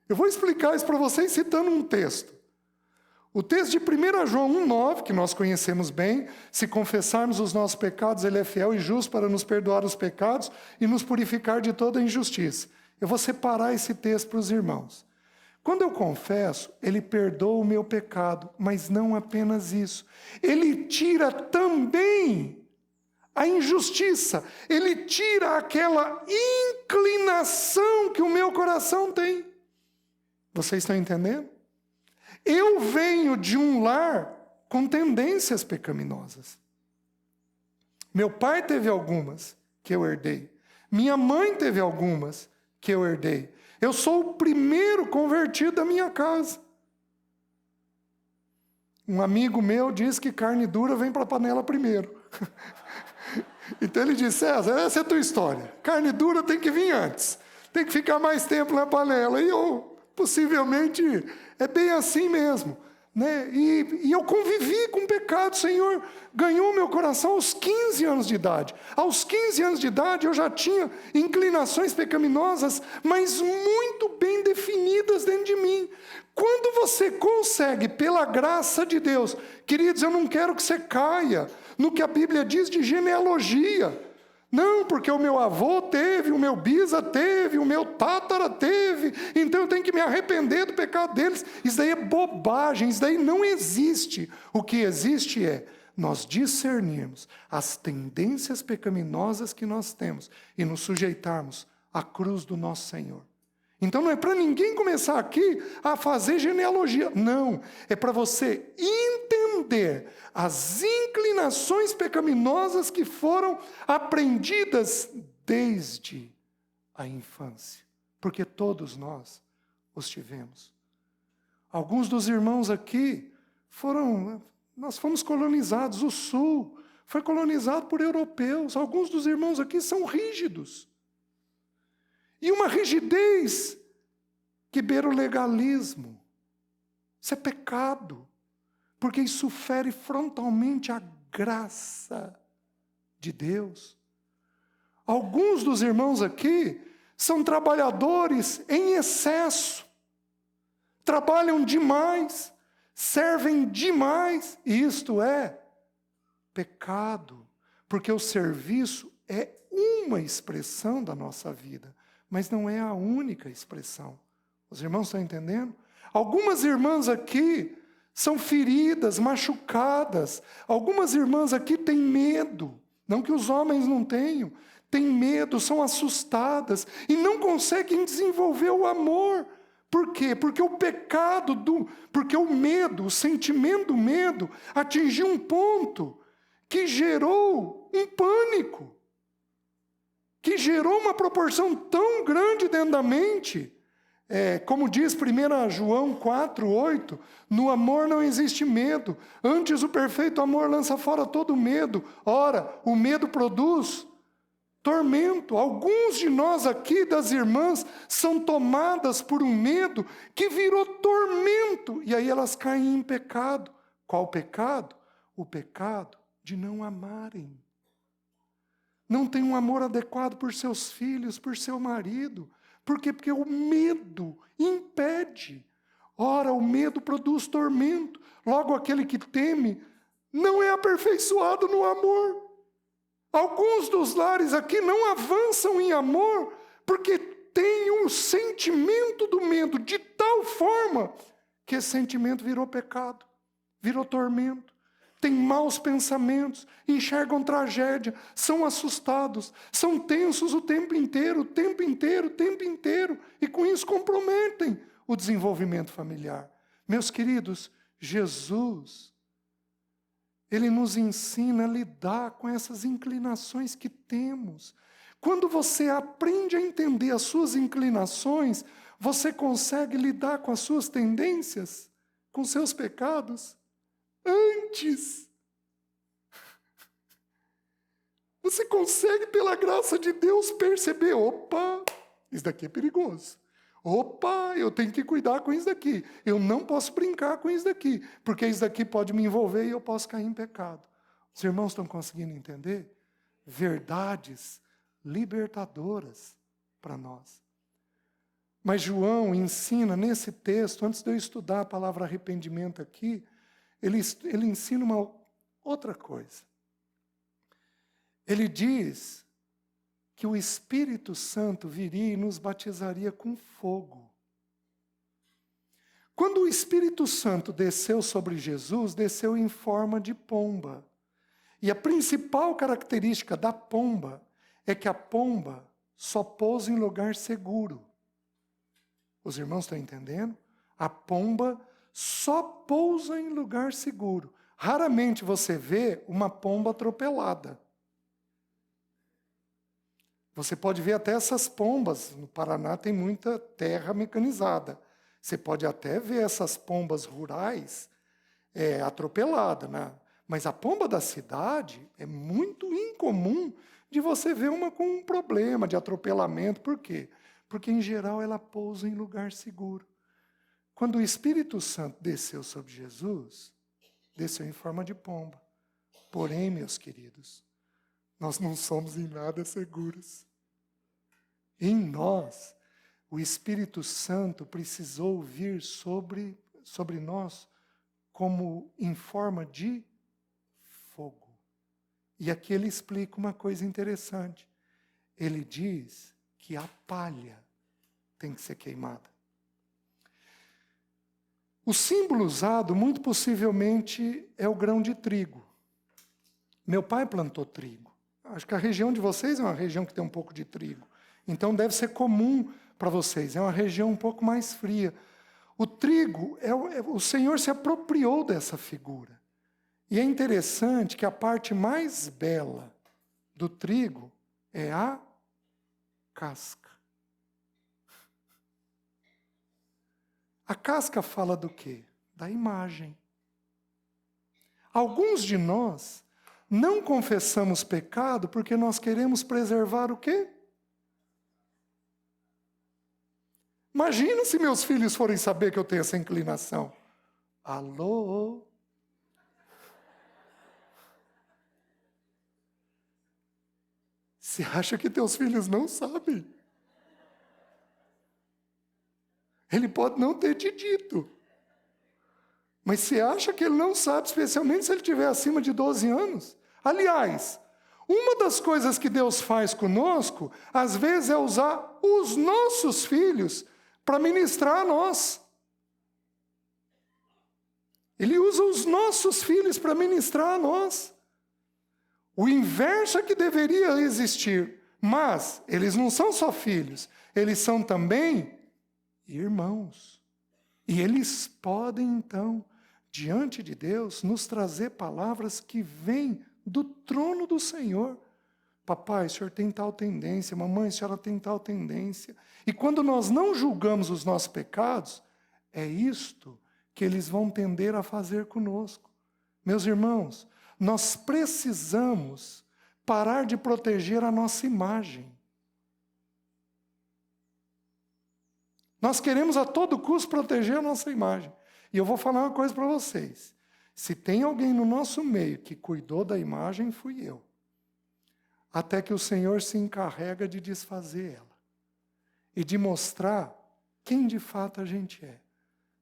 S1: Eu vou explicar isso para vocês citando um texto. O texto de 1 João 1,9, que nós conhecemos bem: se confessarmos os nossos pecados, ele é fiel e justo para nos perdoar os pecados e nos purificar de toda injustiça. Eu vou separar esse texto para os irmãos. Quando eu confesso, Ele perdoa o meu pecado, mas não apenas isso. Ele tira também a injustiça. Ele tira aquela inclinação que o meu coração tem. Vocês estão entendendo? Eu venho de um lar com tendências pecaminosas. Meu pai teve algumas que eu herdei. Minha mãe teve algumas que eu herdei. Eu sou o primeiro convertido da minha casa. Um amigo meu diz que carne dura vem para a panela primeiro. Então ele disse: César, essa é a tua história. Carne dura tem que vir antes. Tem que ficar mais tempo na panela. E eu, possivelmente, é bem assim mesmo. Né? E eu convivi com o pecado. O Senhor ganhou meu coração aos 15 anos de idade. Aos 15 anos de idade eu já tinha inclinações pecaminosas, mas muito bem definidas dentro de mim. Quando você consegue, pela graça de Deus, queridos, eu não quero que você caia no que a Bíblia diz de genealogia. Não, porque o meu avô teve, o meu bisa teve, o meu tátara teve, então eu tenho que me arrepender do pecado deles. Isso daí é bobagem, isso daí não existe. O que existe é nós discernirmos as tendências pecaminosas que nós temos e nos sujeitarmos à cruz do nosso Senhor. Então não é para ninguém começar aqui a fazer genealogia. Não, é para você entender as inclinações pecaminosas que foram aprendidas desde a infância. Porque todos nós os tivemos. Alguns dos irmãos aqui nós fomos colonizados, o Sul foi colonizado por europeus. Alguns dos irmãos aqui são rígidos. E uma rigidez que beira o legalismo. Isso é pecado, porque isso fere frontalmente a graça de Deus. Alguns dos irmãos aqui são trabalhadores em excesso, trabalham demais, servem demais, e isto é pecado, porque o serviço é uma expressão da nossa vida, mas não é a única expressão. Os irmãos estão entendendo? Algumas irmãs aqui são feridas, machucadas. Algumas irmãs aqui têm medo. Não que os homens não tenham. Têm medo, são assustadas e não conseguem desenvolver o amor. Por quê? Porque o pecado, porque o medo, o sentimento do medo atingiu um ponto que gerou um pânico. Que gerou uma proporção tão grande dentro da mente. Como diz 1 João 4:8, no amor não existe medo, antes o perfeito amor lança fora todo medo. Ora, o medo produz tormento. Alguns de nós aqui, das irmãs, são tomadas por um medo que virou tormento, e aí elas caem em pecado. Qual pecado? O pecado de não amarem. Não tem um amor adequado por seus filhos, por seu marido. Por quê? Porque o medo impede. Ora, o medo produz tormento. Logo, aquele que teme não é aperfeiçoado no amor. Alguns dos lares aqui não avançam em amor porque têm um sentimento do medo de tal forma que esse sentimento virou pecado, virou tormento. Têm maus pensamentos, enxergam tragédia, são assustados, são tensos o tempo inteiro, e com isso comprometem o desenvolvimento familiar. Meus queridos, Jesus, Ele nos ensina a lidar com essas inclinações que temos. Quando você aprende a entender as suas inclinações, você consegue lidar com as suas tendências, com seus pecados, antes. Você consegue, pela graça de Deus, perceber: opa, isso daqui é perigoso. Opa, eu tenho que cuidar com isso daqui. Eu não posso brincar com isso daqui, porque isso daqui pode me envolver e eu posso cair em pecado. Os irmãos estão conseguindo entender? Verdades libertadoras para nós. Mas João ensina nesse texto, antes de eu estudar a palavra arrependimento aqui, ele ensina uma outra coisa. Ele diz que o Espírito Santo viria e nos batizaria com fogo. Quando o Espírito Santo desceu sobre Jesus, desceu em forma de pomba. E a principal característica da pomba é que a pomba só pousa em lugar seguro. Os irmãos estão entendendo? A pomba só pousa em lugar seguro. Raramente você vê uma pomba atropelada. Você pode ver até essas pombas. No Paraná tem muita terra mecanizada. Você pode até ver essas pombas rurais atropeladas, né? Mas a pomba da cidade é muito incomum de você ver uma com um problema de atropelamento. Por quê? Porque, em geral, ela pousa em lugar seguro. Quando o Espírito Santo desceu sobre Jesus, desceu em forma de pomba. Porém, meus queridos, nós não somos em nada seguros. Em nós, o Espírito Santo precisou vir sobre nós como em forma de fogo. E aqui ele explica uma coisa interessante. Ele diz que a palha tem que ser queimada. O símbolo usado, muito possivelmente, é o grão de trigo. Meu pai plantou trigo. Acho que a região de vocês é uma região que tem um pouco de trigo. Então deve ser comum para vocês. É uma região um pouco mais fria. O trigo, o Senhor se apropriou dessa figura. E é interessante que a parte mais bela do trigo é a casca. A casca fala do quê? Da imagem. Alguns de nós não confessamos pecado porque nós queremos preservar o quê? Imagina se meus filhos forem saber que eu tenho essa inclinação. Alô? Você acha que teus filhos não sabem? Ele pode não ter te dito. Mas você acha que ele não sabe, especialmente se ele estiver acima de 12 anos? Aliás, uma das coisas que Deus faz conosco, às vezes, é usar os nossos filhos para ministrar a nós. Ele usa os nossos filhos para ministrar a nós. O inverso é que deveria existir. Mas eles não são só filhos, eles são também irmãos. E eles podem, então, diante de Deus, nos trazer palavras que vêm do trono do Senhor. Papai, o senhor tem tal tendência, mamãe, a senhora tem tal tendência. E quando nós não julgamos os nossos pecados, é isto que eles vão tender a fazer conosco. Meus irmãos, nós precisamos parar de proteger a nossa imagem. Nós queremos a todo custo proteger a nossa imagem. E eu vou falar uma coisa para vocês. Se tem alguém no nosso meio que cuidou da imagem, fui eu. Até que o Senhor se encarrega de desfazer ela. E de mostrar quem de fato a gente é.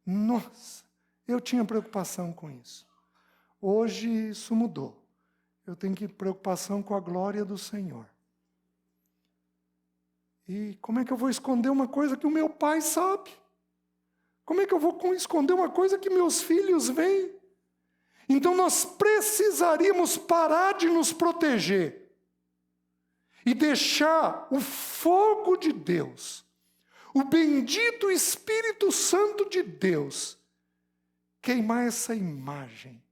S1: Nossa, eu tinha preocupação com isso. Hoje isso mudou. Eu tenho preocupação com a glória do Senhor. E como é que eu vou esconder uma coisa que o meu pai sabe? Como é que eu vou esconder uma coisa que meus filhos veem? Então nós precisaríamos parar de nos proteger e deixar o fogo de Deus, o bendito Espírito Santo de Deus, queimar essa imagem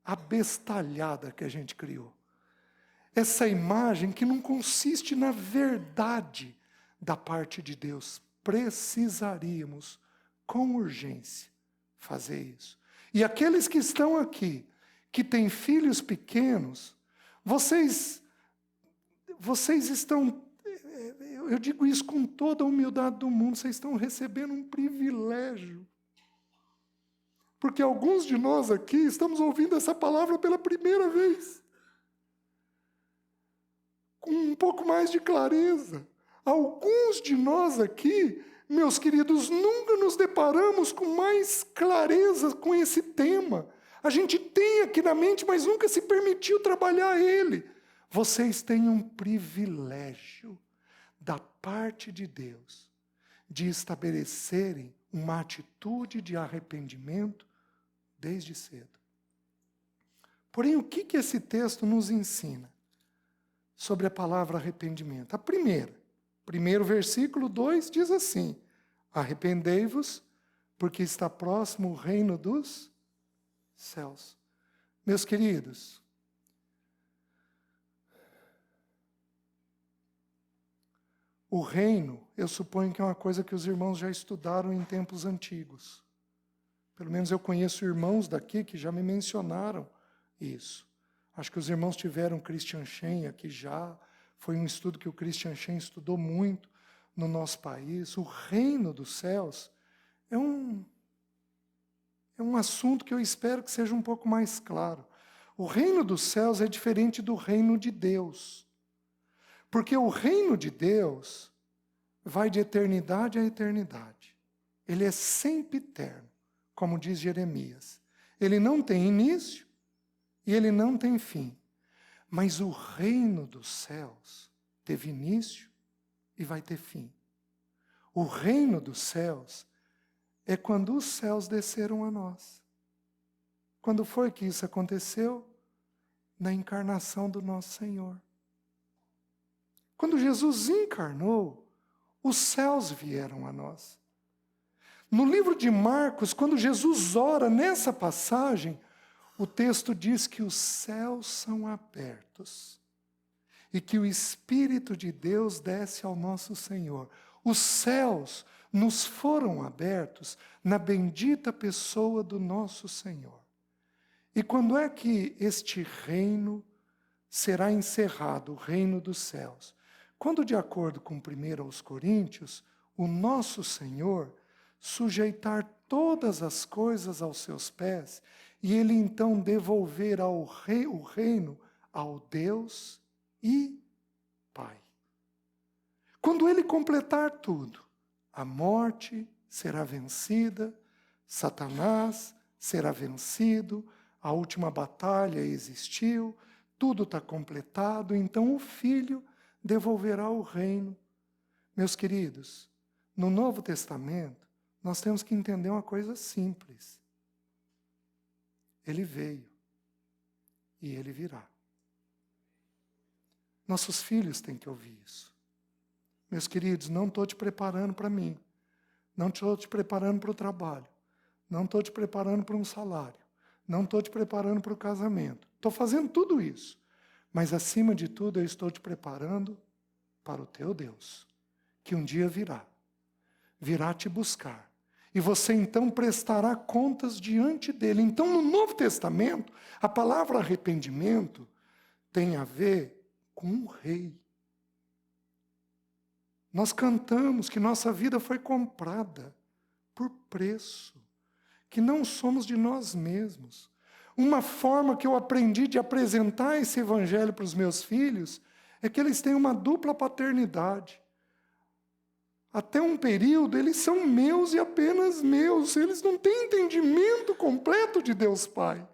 S1: abestalhada que a gente criou. Essa imagem que não consiste na verdade da parte de Deus. Precisaríamos, com urgência, fazer isso. E aqueles que estão aqui, que têm filhos pequenos, vocês estão, eu digo isso com toda a humildade do mundo, vocês estão recebendo um privilégio. Porque alguns de nós aqui estamos ouvindo essa palavra pela primeira vez. Com um pouco mais de clareza. Alguns de nós aqui, meus queridos, nunca nos deparamos com mais clareza com esse tema. A gente tem aqui na mente, mas nunca se permitiu trabalhar ele. Vocês têm um privilégio da parte de Deus de estabelecerem uma atitude de arrependimento desde cedo. Porém, o que esse texto nos ensina sobre a palavra arrependimento? A primeiro versículo 2 diz assim: arrependei-vos, porque está próximo o reino dos céus. Meus queridos, o reino, eu suponho que é uma coisa que os irmãos já estudaram em tempos antigos. Pelo menos eu conheço irmãos daqui que já me mencionaram isso. Acho que os irmãos tiveram Christian Shen aqui já. Foi um estudo que o Christian Shen estudou muito no nosso país. O reino dos céus é um assunto que eu espero que seja um pouco mais claro. O reino dos céus é diferente do reino de Deus. Porque o reino de Deus vai de eternidade a eternidade. Ele é sempre eterno, como diz Jeremias. Ele não tem início e ele não tem fim. Mas o reino dos céus teve início e vai ter fim. O reino dos céus é quando os céus desceram a nós. Quando foi que isso aconteceu? Na encarnação do nosso Senhor. Quando Jesus encarnou, os céus vieram a nós. No livro de Marcos, quando Jesus ora nessa passagem, o texto diz que os céus são abertos e que o Espírito de Deus desce ao nosso Senhor. Os céus nos foram abertos na bendita pessoa do nosso Senhor. E quando é que este reino será encerrado, o reino dos céus? Quando, de acordo com 1 aos Coríntios, o nosso Senhor sujeitar todas as coisas aos seus pés, e ele então devolver o reino ao Deus e Pai. Quando ele completar tudo, a morte será vencida, Satanás será vencido, a última batalha existiu, tudo está completado, então o Filho devolverá o reino. Meus queridos, no Novo Testamento, nós temos que entender uma coisa simples. Ele veio e ele virá. Nossos filhos têm que ouvir isso. Meus queridos, não estou te preparando para mim. Não estou te preparando para o trabalho. Não estou te preparando para um salário. Não estou te preparando para o casamento. Estou fazendo tudo isso. Mas, acima de tudo, eu estou te preparando para o teu Deus, que um dia virá te buscar. E você então prestará contas diante dele. Então, no Novo Testamento, a palavra arrependimento tem a ver com um rei. Nós cantamos que nossa vida foi comprada por preço, que não somos de nós mesmos. Uma forma que eu aprendi de apresentar esse evangelho para os meus filhos é que eles têm uma dupla paternidade. Até um período, eles são meus e apenas meus. Eles não têm entendimento completo de Deus Pai.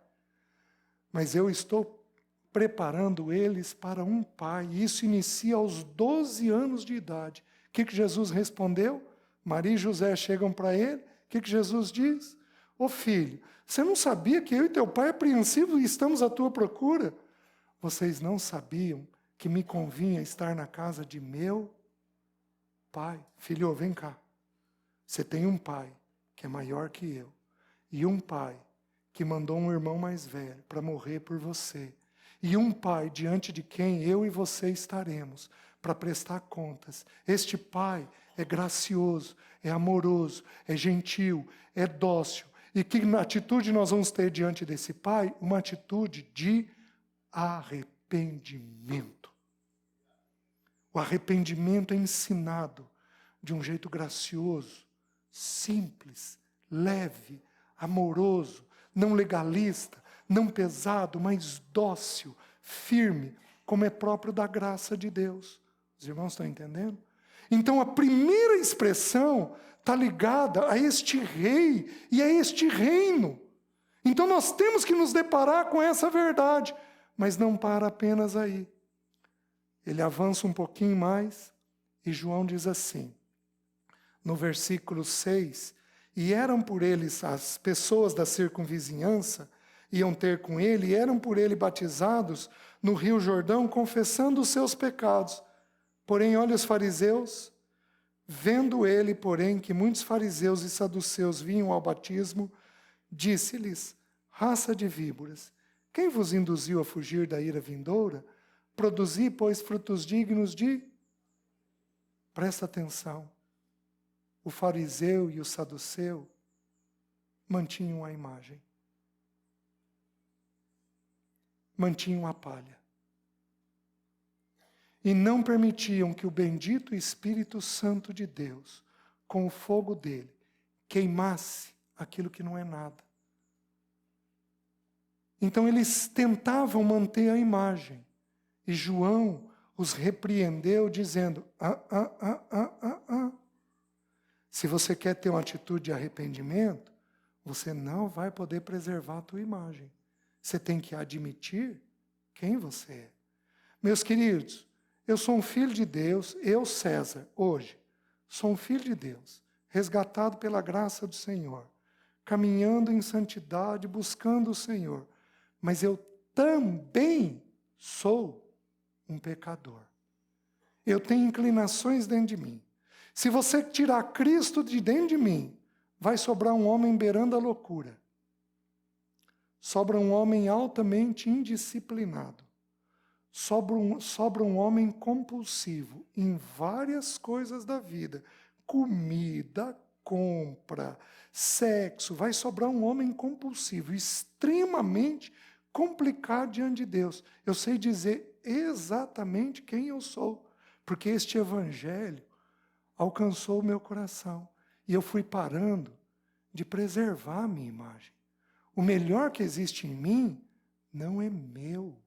S1: Mas eu estou preparando eles para um pai. E isso inicia aos 12 anos de idade. O que Jesus respondeu? Maria e José chegam para ele. O que Jesus diz? Ô filho, você não sabia que eu e teu pai apreensivos estamos à tua procura? Vocês não sabiam que me convinha estar na casa de meu pai? Filho, vem cá. Você tem um pai que é maior que eu. E um pai que mandou um irmão mais velho para morrer por você. E um pai diante de quem eu e você estaremos para prestar contas. Este pai é gracioso, é amoroso, é gentil, é dócil. E que atitude nós vamos ter diante desse pai? Uma atitude de arrependimento. O arrependimento é ensinado de um jeito gracioso, simples, leve, amoroso, não legalista, não pesado, mas dócil, firme, como é próprio da graça de Deus. Os irmãos estão entendendo? Então a primeira expressão está ligada a este rei e a este reino. Então nós temos que nos deparar com essa verdade, mas não para apenas aí. Ele avança um pouquinho mais e João diz assim, no versículo 6, e eram por eles, as pessoas da circunvizinhança, iam ter com ele, e eram por ele batizados no rio Jordão, confessando os seus pecados. Porém, olha os fariseus, vendo ele, porém, que muitos fariseus e saduceus vinham ao batismo, disse-lhes: raça de víboras, quem vos induziu a fugir da ira vindoura? Produzi, pois, frutos dignos de... Presta atenção. O fariseu e o saduceu mantinham a imagem. Mantinham a palha. E não permitiam que o bendito Espírito Santo de Deus, com o fogo dele, queimasse aquilo que não é nada. Então eles tentavam manter a imagem. E João os repreendeu dizendo: se você quer ter uma atitude de arrependimento, você não vai poder preservar a tua imagem. Você tem que admitir quem você é. Meus queridos, eu sou um filho de Deus, eu, César, hoje, sou um filho de Deus, resgatado pela graça do Senhor, caminhando em santidade, buscando o Senhor. Mas eu também sou um pecador. Eu tenho inclinações dentro de mim. Se você tirar Cristo de dentro de mim, vai sobrar um homem beirando a loucura. Sobra um homem altamente indisciplinado. Sobra um homem compulsivo em várias coisas da vida. Comida, compra, sexo. Vai sobrar um homem compulsivo, extremamente complicado diante de Deus. Eu sei dizer exatamente quem eu sou, porque este evangelho alcançou o meu coração. E eu fui parando de preservar a minha imagem. O melhor que existe em mim não é meu.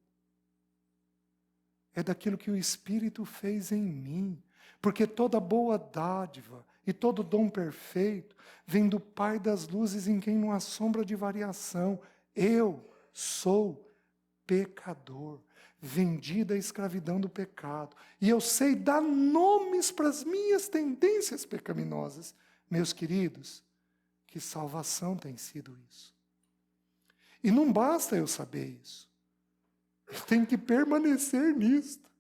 S1: É daquilo que o Espírito fez em mim. Porque toda boa dádiva e todo dom perfeito vem do Pai das luzes, em quem não há sombra de variação. Eu sou pecador, vendido à escravidão do pecado. E eu sei dar nomes para as minhas tendências pecaminosas. Meus queridos, que salvação tem sido isso. E não basta eu saber isso. Eu tenho que permanecer nisto.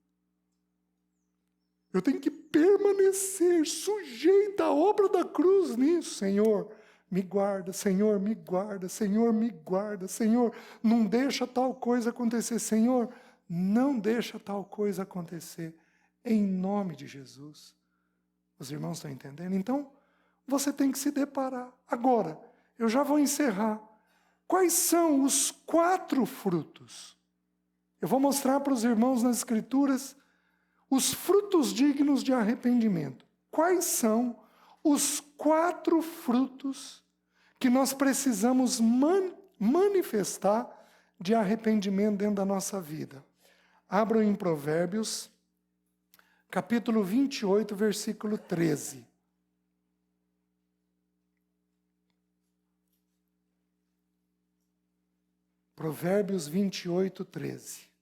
S1: Eu tenho que permanecer sujeito à obra da cruz nisso. Senhor, me guarda. Senhor, me guarda. Senhor, me guarda. Senhor, não deixa tal coisa acontecer. Senhor, não deixa tal coisa acontecer. Em nome de Jesus. Os irmãos estão entendendo? Então, você tem que se deparar. Agora, eu já vou encerrar. Quais são os 4 frutos? Eu vou mostrar para os irmãos nas Escrituras os frutos dignos de arrependimento. Quais são os 4 frutos que nós precisamos manifestar de arrependimento dentro da nossa vida? Abram em Provérbios, capítulo 28, versículo 13. Provérbios 28, 13.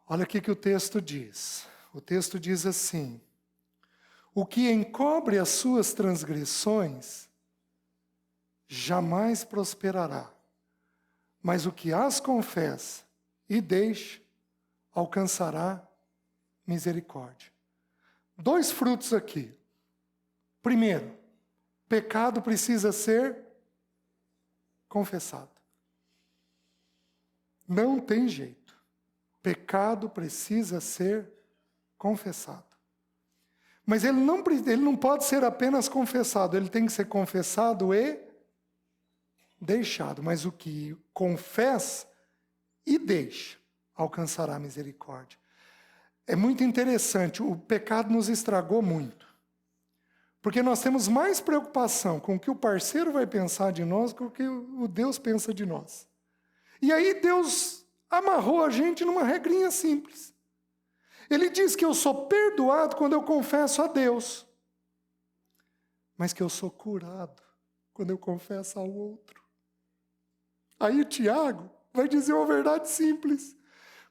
S1: Olha o que o texto diz. O texto diz assim: o que encobre as suas transgressões jamais prosperará, mas o que as confessa e deixa alcançará misericórdia. 2 frutos aqui. Primeiro, pecado precisa ser confessado. Não tem jeito. Pecado precisa ser confessado. Mas ele não pode ser apenas confessado, ele tem que ser confessado e deixado. Mas o que confessa e deixa alcançará misericórdia. É muito interessante, o pecado nos estragou muito. Porque nós temos mais preocupação com o que o parceiro vai pensar de nós do que o que o Deus pensa de nós. E aí Deus amarrou a gente numa regrinha simples. Ele diz que eu sou perdoado quando eu confesso a Deus, mas que eu sou curado quando eu confesso ao outro. Aí Tiago vai dizer uma verdade simples: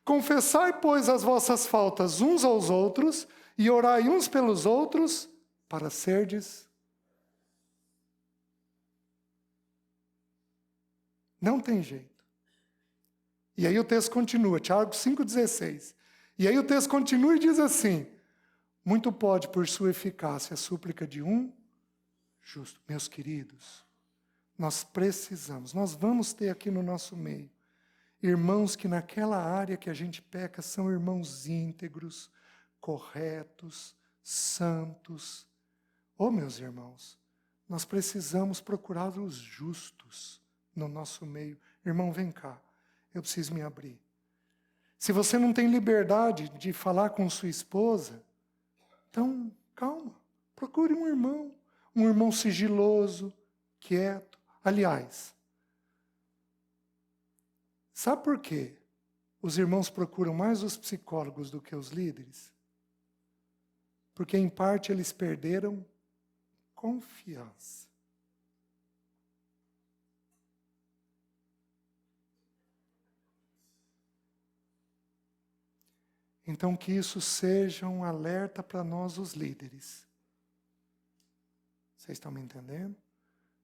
S1: confessai, pois, as vossas faltas uns aos outros e orai uns pelos outros para serdes Não tem jeito. E aí o texto continua, Tiago 5,16. E aí o texto continua e diz assim: muito pode por sua eficácia a súplica de um justo. Meus queridos, nós precisamos, nós vamos ter aqui no nosso meio irmãos que naquela área que a gente peca são irmãos íntegros, corretos, santos. Oh, meus irmãos, nós precisamos procurar os justos no nosso meio. Irmão, vem cá, eu preciso me abrir. Se você não tem liberdade de falar com sua esposa, então, calma, procure um irmão sigiloso, quieto. Aliás, sabe por quê os irmãos procuram mais os psicólogos do que os líderes? Porque, em parte, eles perderam confiança. Então, que isso seja um alerta para nós, os líderes. Vocês estão me entendendo?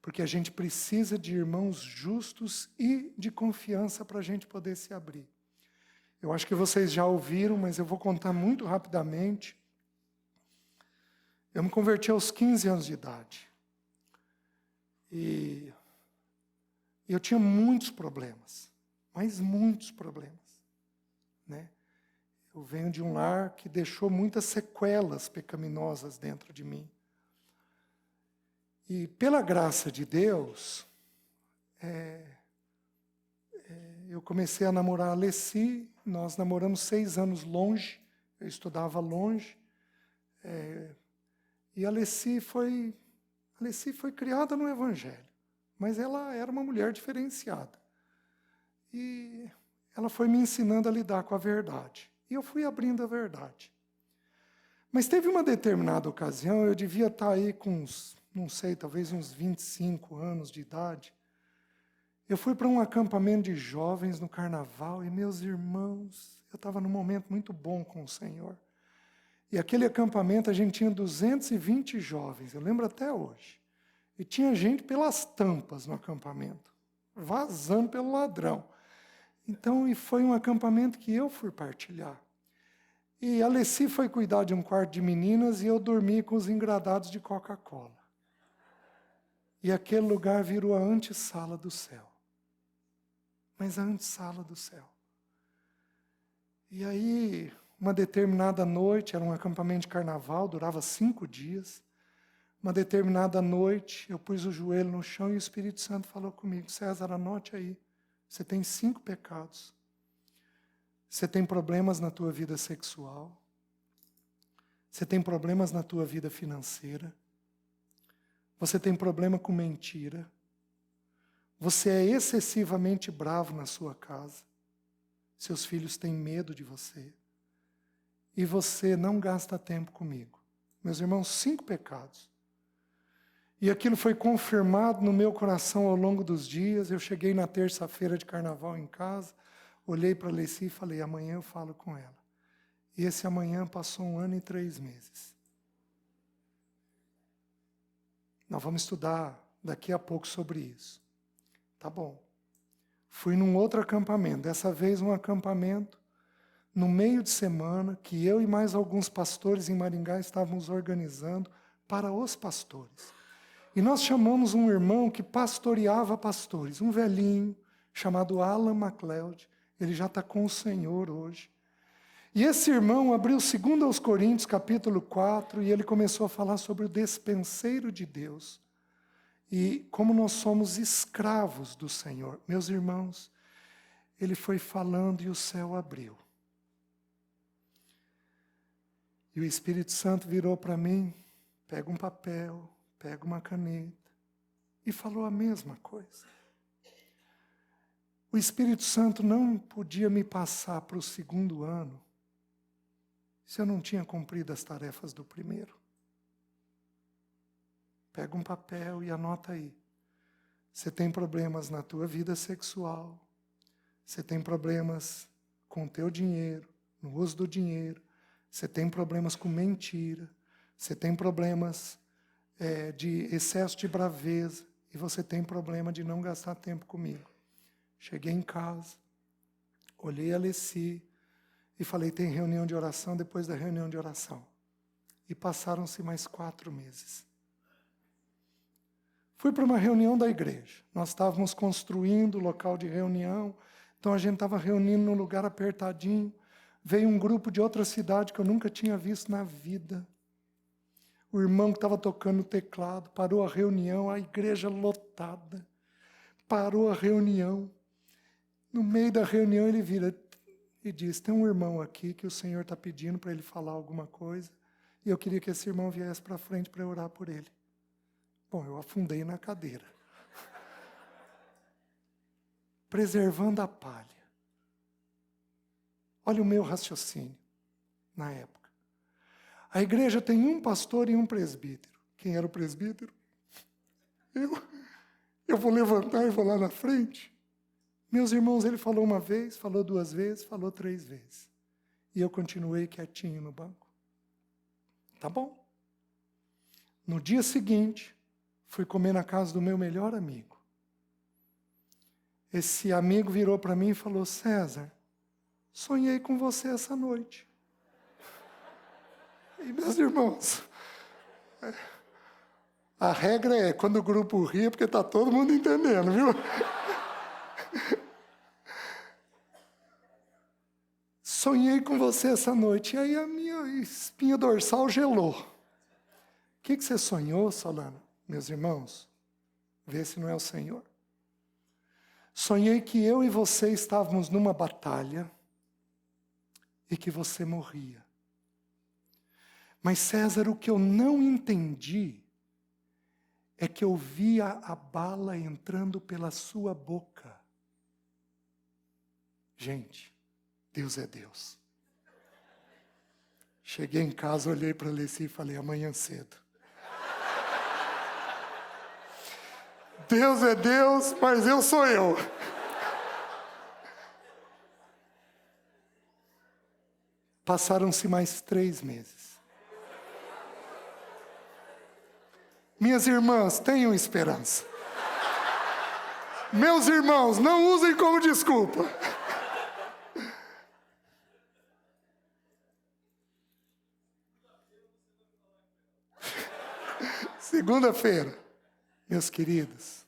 S1: Porque a gente precisa de irmãos justos e de confiança para a gente poder se abrir. Eu acho que vocês já ouviram, mas eu vou contar muito rapidamente. Eu me converti aos 15 anos de idade. E eu tinha muitos problemas, mas muitos problemas, né? Eu venho de um lar que deixou muitas sequelas pecaminosas dentro de mim. E pela graça de Deus, eu comecei a namorar a Alessi. Nós namoramos 6 anos longe, eu estudava longe. E a Alessi foi criada no Evangelho, mas ela era uma mulher diferenciada. E ela foi me ensinando a lidar com a verdade. E eu fui abrindo a verdade. Mas teve uma determinada ocasião, eu devia estar aí com uns, não sei, talvez uns 25 anos de idade. Eu fui para um acampamento de jovens no carnaval e, meus irmãos, eu estava num momento muito bom com o Senhor. E aquele acampamento a gente tinha 220 jovens, eu lembro até hoje. E tinha gente pelas tampas no acampamento, vazando pelo ladrão. Então, e foi um acampamento que eu fui partilhar. E a Alessi foi cuidar de um quarto de meninas e eu dormi com os engradados de Coca-Cola. E aquele lugar virou a antessala do céu. Mas a antessala do céu. E aí, uma determinada noite, era um acampamento de carnaval, durava 5 dias. Uma determinada noite, eu pus o joelho no chão e o Espírito Santo falou comigo: César, anote aí, você tem 5 pecados. Você tem problemas na tua vida sexual. Você tem problemas na tua vida financeira. Você tem problema com mentira. Você é excessivamente bravo na sua casa. Seus filhos têm medo de você. E você não gasta tempo comigo. Meus irmãos, 5 pecados. E aquilo foi confirmado no meu coração ao longo dos dias. Eu cheguei na terça-feira de carnaval em casa, olhei para a Alessi e falei: amanhã eu falo com ela. E esse amanhã passou 1 ano e 3 meses. Nós vamos estudar daqui a pouco sobre isso. Tá bom. Fui num outro acampamento, dessa vez um acampamento no meio de semana, que eu e mais alguns pastores em Maringá estávamos organizando para os pastores. E nós chamamos um irmão que pastoreava pastores, um velhinho chamado Alan MacLeod. Ele já está com o Senhor hoje. E esse irmão abriu 2 aos Coríntios, capítulo 4, e ele começou a falar sobre o despenseiro de Deus. E como nós somos escravos do Senhor. Meus irmãos, ele foi falando e o céu abriu. E o Espírito Santo virou para mim, pega um papel, pega uma caneta, e falou a mesma coisa. O Espírito Santo não podia me passar para o 2º ano se eu não tinha cumprido as tarefas do primeiro. Pega um papel e anota aí. Você tem problemas na tua vida sexual, você tem problemas com o teu dinheiro, no uso do dinheiro, você tem problemas com mentira, você tem problemas de excesso de braveza, e você tem problema de não gastar tempo comigo. Cheguei em casa, olhei a Alessi e falei, tem reunião de oração depois da reunião de oração. E passaram-se mais 4 meses. Fui para uma reunião da igreja. Nós estávamos construindo o local de reunião, então a gente estava reunindo num lugar apertadinho. Veio um grupo de outra cidade que eu nunca tinha visto na vida. O irmão que estava tocando o teclado parou a reunião, a igreja lotada. Parou a reunião. No meio da reunião ele vira e diz, tem um irmão aqui que o Senhor está pedindo para ele falar alguma coisa, e eu queria que esse irmão viesse para frente para eu orar por ele. Bom, eu afundei na cadeira. Preservando a palha. Olha o meu raciocínio na época. A igreja tem um pastor e um presbítero. Quem era o presbítero? Eu vou levantar e vou lá na frente. Meus irmãos, ele falou uma vez, falou 2 vezes, falou 3 vezes. E eu continuei quietinho no banco. Tá bom. No dia seguinte, fui comer na casa do meu melhor amigo. Esse amigo virou para mim e falou, César, sonhei com você essa noite. E meus irmãos, a regra é, quando o grupo ri, é porque está todo mundo entendendo, viu? Sonhei com você essa noite, e aí a minha espinha dorsal gelou. O que você sonhou, Solano? Meus irmãos, vê se não é o Senhor. Sonhei que eu e você estávamos numa batalha e que você morria. Mas, César, o que eu não entendi é que eu via a bala entrando pela sua boca. Gente, Deus é Deus. Cheguei em casa, olhei para a Alessi e falei, amanhã cedo. Deus é Deus, mas eu sou eu. Passaram-se mais 3 meses. Minhas irmãs, tenham esperança. Meus irmãos, não usem como desculpa. Segunda-feira, meus queridos,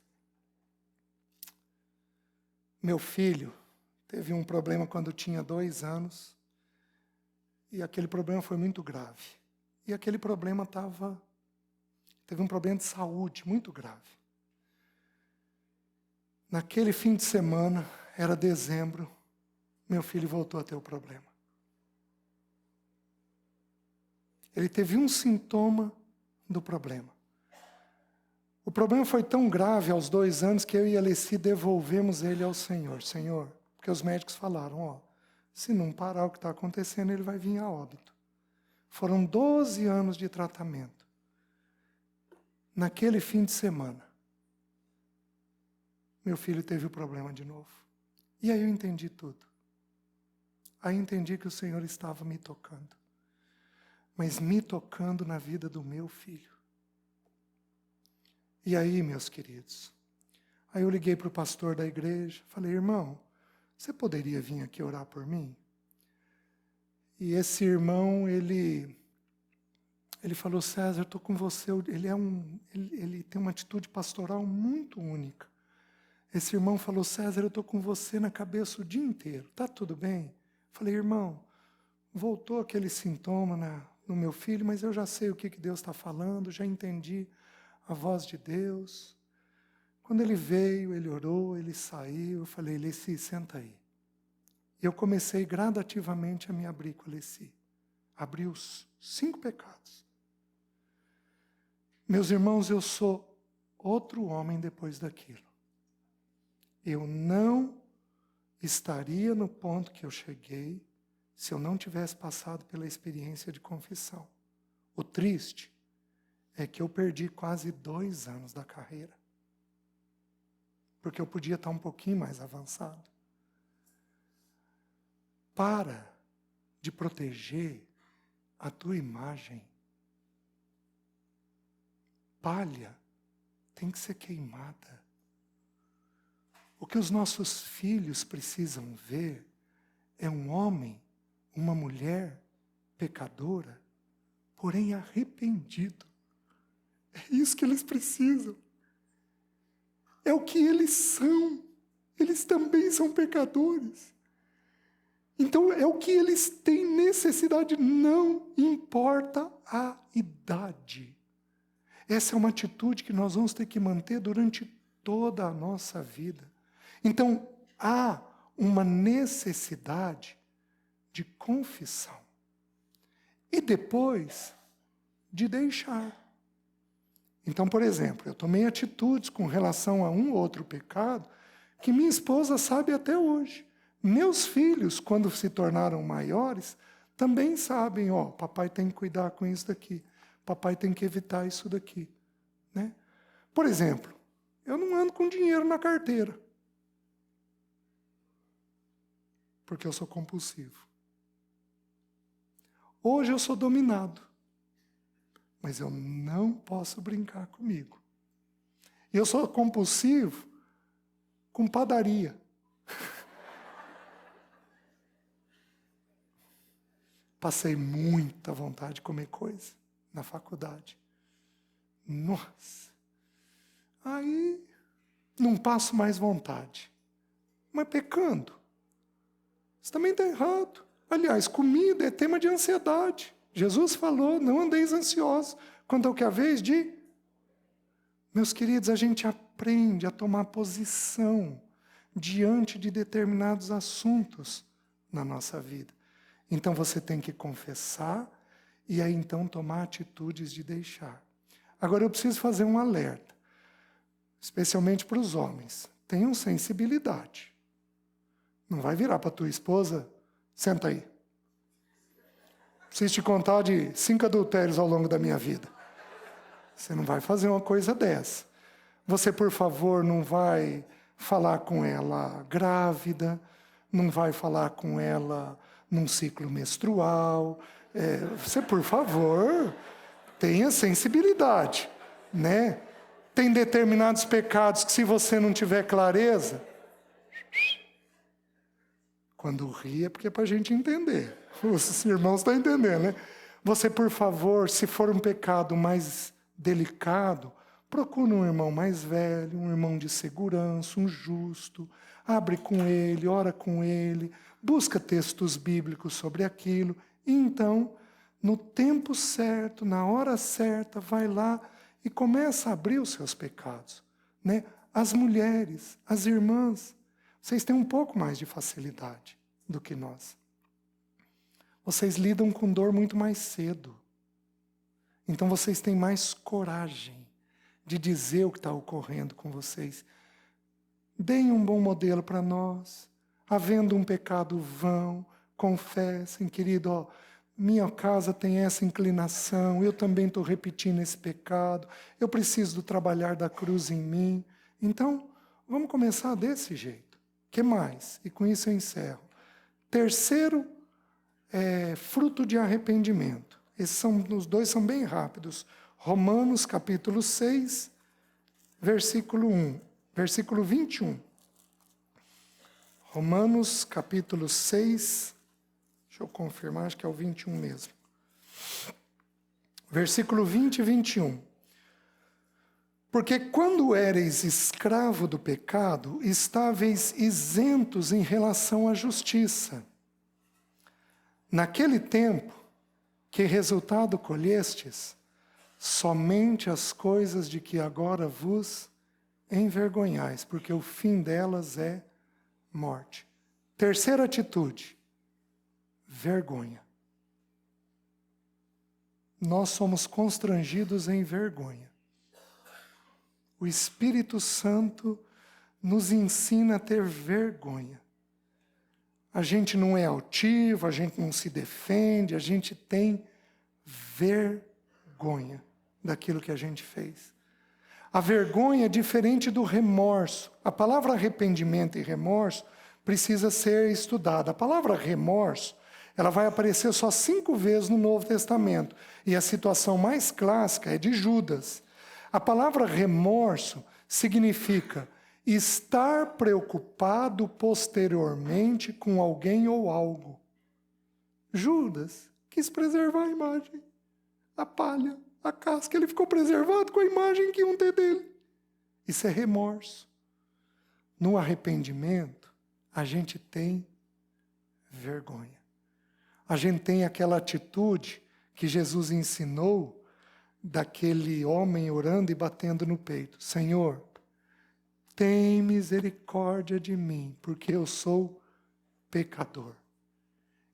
S1: meu filho teve um problema quando tinha 2 anos, e aquele problema foi muito grave. E aquele problema teve um problema de saúde muito grave. Naquele fim de semana, era dezembro, meu filho voltou a ter o problema. Ele teve um sintoma do problema. O problema foi tão grave aos 2 anos que eu e a Alessi devolvemos ele ao Senhor. Senhor, porque os médicos falaram, se não parar o que está acontecendo, ele vai vir a óbito. Foram 12 anos de tratamento. Naquele fim de semana, meu filho teve o problema de novo. E aí eu entendi tudo. Aí entendi que o Senhor estava me tocando. Mas me tocando na vida do meu filho. E aí, meus queridos, aí eu liguei para o pastor da igreja, falei, irmão, você poderia vir aqui orar por mim? E esse irmão, ele falou, César, eu estou com você, ele tem uma atitude pastoral muito única. Esse irmão falou, César, eu estou com você na cabeça o dia inteiro, tá tudo bem? Falei, irmão, voltou aquele sintoma no meu filho, mas eu já sei o que Deus está falando, já entendi a voz de Deus. Quando ele veio, ele orou, ele saiu, eu falei, Alessi, senta aí. E eu comecei gradativamente a me abrir com a Alessi. Abri os 5 pecados. Meus irmãos, eu sou outro homem depois daquilo. Eu não estaria no ponto que eu cheguei se eu não tivesse passado pela experiência de confissão. O triste é que eu perdi quase 2 anos da carreira. Porque eu podia estar um pouquinho mais avançado. Para de proteger a tua imagem. Palha tem que ser queimada. O que os nossos filhos precisam ver é um homem, uma mulher pecadora, porém arrependido. É isso que eles precisam. É o que eles são. Eles também são pecadores. Então é o que eles têm necessidade, não importa a idade. Essa é uma atitude que nós vamos ter que manter durante toda a nossa vida. Então há uma necessidade de confissão. E depois de deixar. Então, por exemplo, eu tomei atitudes com relação a um ou outro pecado que minha esposa sabe até hoje. Meus filhos, quando se tornaram maiores, também sabem, papai tem que cuidar com isso daqui, papai tem que evitar isso daqui. Né? Por exemplo, eu não ando com dinheiro na carteira, porque eu sou compulsivo. Hoje eu sou dominado, mas eu não posso brincar comigo. Eu sou compulsivo com padaria. Passei muita vontade de comer coisa na faculdade. Nossa! Aí não passo mais vontade. Mas pecando. Isso também está errado. Aliás, comida é tema de ansiedade. Jesus falou, não andeis ansiosos quanto ao que haveis de... Meus queridos, a gente aprende a tomar posição diante de determinados assuntos na nossa vida. Então você tem que confessar e aí então tomar atitudes de deixar. Agora eu preciso fazer um alerta, especialmente para os homens. Tenham sensibilidade. Não vai virar para a tua esposa, senta aí. Preciso te contar de 5 adultérios ao longo da minha vida. Você não vai fazer uma coisa dessa. Você, por favor, não vai falar com ela grávida, não vai falar com ela num ciclo menstrual. Você, por favor, tenha sensibilidade, né? Tem determinados pecados que, se você não tiver clareza, quando ri é porque é para a gente entender. Os irmãos estão entendendo, né? Você, por favor, se for um pecado mais delicado, procura um irmão mais velho, um irmão de segurança, um justo, abre com ele, ora com ele, busca textos bíblicos sobre aquilo, e então, no tempo certo, na hora certa, vai lá e começa a abrir os seus pecados. Né? As mulheres, as irmãs, vocês têm um pouco mais de facilidade do que nós. Vocês lidam com dor muito mais cedo. Então vocês têm mais coragem de dizer o que está ocorrendo com vocês. Deem um bom modelo para nós. Havendo um pecado vão, confessem, querido, minha casa tem essa inclinação, eu também estou repetindo esse pecado, eu preciso do trabalhar da cruz em mim. Então, vamos começar desse jeito. O que mais? E com isso eu encerro. Terceiro, fruto de arrependimento. Os dois são bem rápidos. Romanos capítulo 6, versículo 21. Romanos capítulo 6, deixa eu confirmar, acho que é o 21 mesmo. Versículo 20 e 21. Porque quando éreis escravo do pecado, estáveis isentos em relação à justiça. Naquele tempo, que resultado colhestes? Somente as coisas de que agora vos envergonhais, porque o fim delas é morte. Terceira atitude, vergonha. Nós somos constrangidos em vergonha. O Espírito Santo nos ensina a ter vergonha. A gente não é altivo, a gente não se defende, a gente tem vergonha daquilo que a gente fez. A vergonha é diferente do remorso. A palavra arrependimento e remorso precisa ser estudada. A palavra remorso, ela vai aparecer só 5 vezes no Novo Testamento. E a situação mais clássica é de Judas. A palavra remorso significa estar preocupado posteriormente com alguém ou algo. Judas quis preservar a imagem, a palha, a casca. Ele ficou preservado com a imagem que iam ter dele. Isso é remorso. No arrependimento, a gente tem vergonha. A gente tem aquela atitude que Jesus ensinou daquele homem orando e batendo no peito. Senhor, tem misericórdia de mim, porque eu sou pecador.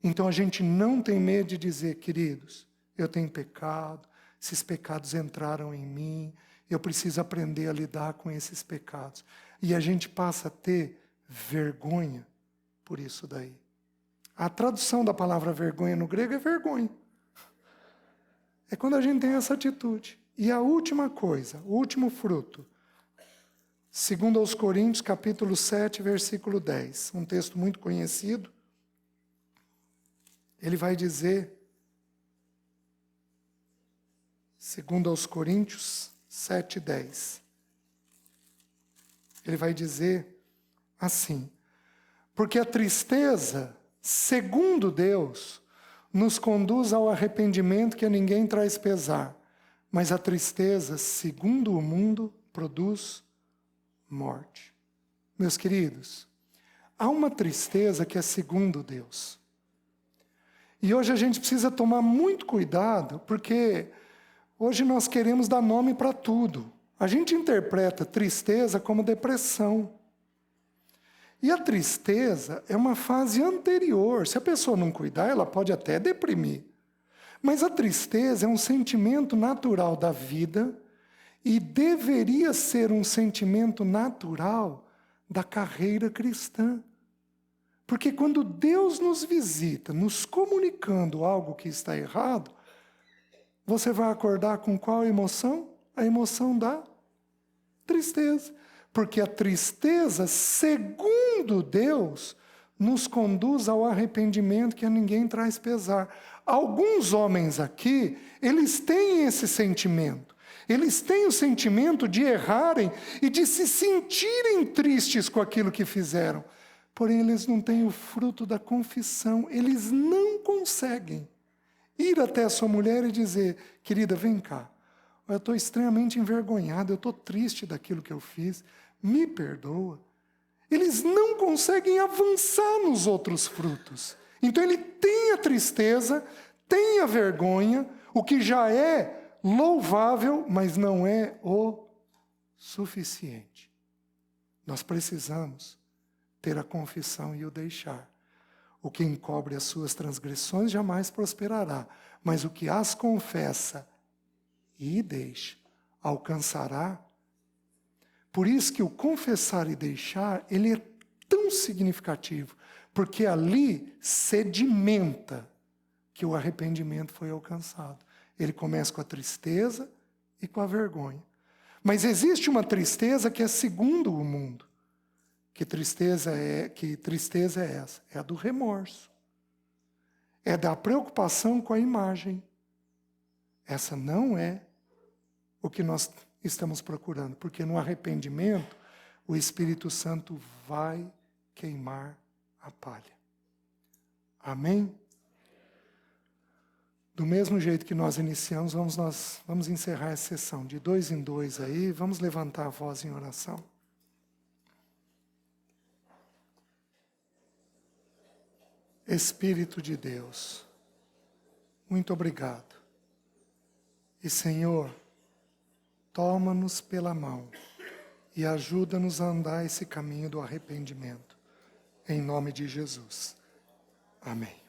S1: Então a gente não tem medo de dizer, queridos, eu tenho pecado, esses pecados entraram em mim, eu preciso aprender a lidar com esses pecados. E a gente passa a ter vergonha por isso daí. A tradução da palavra vergonha no grego é vergonha. É quando a gente tem essa atitude. E a última coisa, o último fruto, 2 aos Coríntios, capítulo 7, versículo 10, um texto muito conhecido. Ele vai dizer, 2 aos Coríntios 7, 10. Ele vai dizer assim: porque a tristeza, segundo Deus, nos conduz ao arrependimento que a ninguém traz pesar, mas a tristeza, segundo o mundo, produz morte. Meus queridos, há uma tristeza que é segundo Deus. E hoje a gente precisa tomar muito cuidado, porque hoje nós queremos dar nome para tudo. A gente interpreta tristeza como depressão. E a tristeza é uma fase anterior. Se a pessoa não cuidar, ela pode até deprimir. Mas a tristeza é um sentimento natural da vida e deveria ser um sentimento natural da carreira cristã. Porque quando Deus nos visita, nos comunicando algo que está errado, você vai acordar com qual emoção? A emoção da tristeza. Porque a tristeza, segundo Deus, nos conduz ao arrependimento que a ninguém traz pesar. Alguns homens aqui, eles têm esse sentimento. Eles têm o sentimento de errarem e de se sentirem tristes com aquilo que fizeram. Porém, eles não têm o fruto da confissão. Eles não conseguem ir até a sua mulher e dizer, querida, vem cá. Eu estou extremamente envergonhado, eu estou triste daquilo que eu fiz. Me perdoa. Eles não conseguem avançar nos outros frutos. Então ele tem a tristeza, tem a vergonha, o que já é louvável, mas não é o suficiente. Nós precisamos ter a confissão e o deixar. O que encobre as suas transgressões jamais prosperará, mas o que as confessa e deixa alcançará. Por isso que o confessar e deixar, ele é tão significativo, porque ali sedimenta que o arrependimento foi alcançado. Ele começa com a tristeza e com a vergonha. Mas existe uma tristeza que é segundo o mundo. Que tristeza é essa? É a do remorso. É da preocupação com a imagem. Essa não é o que nós estamos procurando, porque no arrependimento o Espírito Santo vai queimar a palha. Amém? Do mesmo jeito que nós iniciamos, vamos encerrar essa sessão de 2 em 2 aí, vamos levantar a voz em oração. Espírito de Deus, muito obrigado. E Senhor, toma-nos pela mão e ajuda-nos a andar esse caminho do arrependimento. Em nome de Jesus. Amém.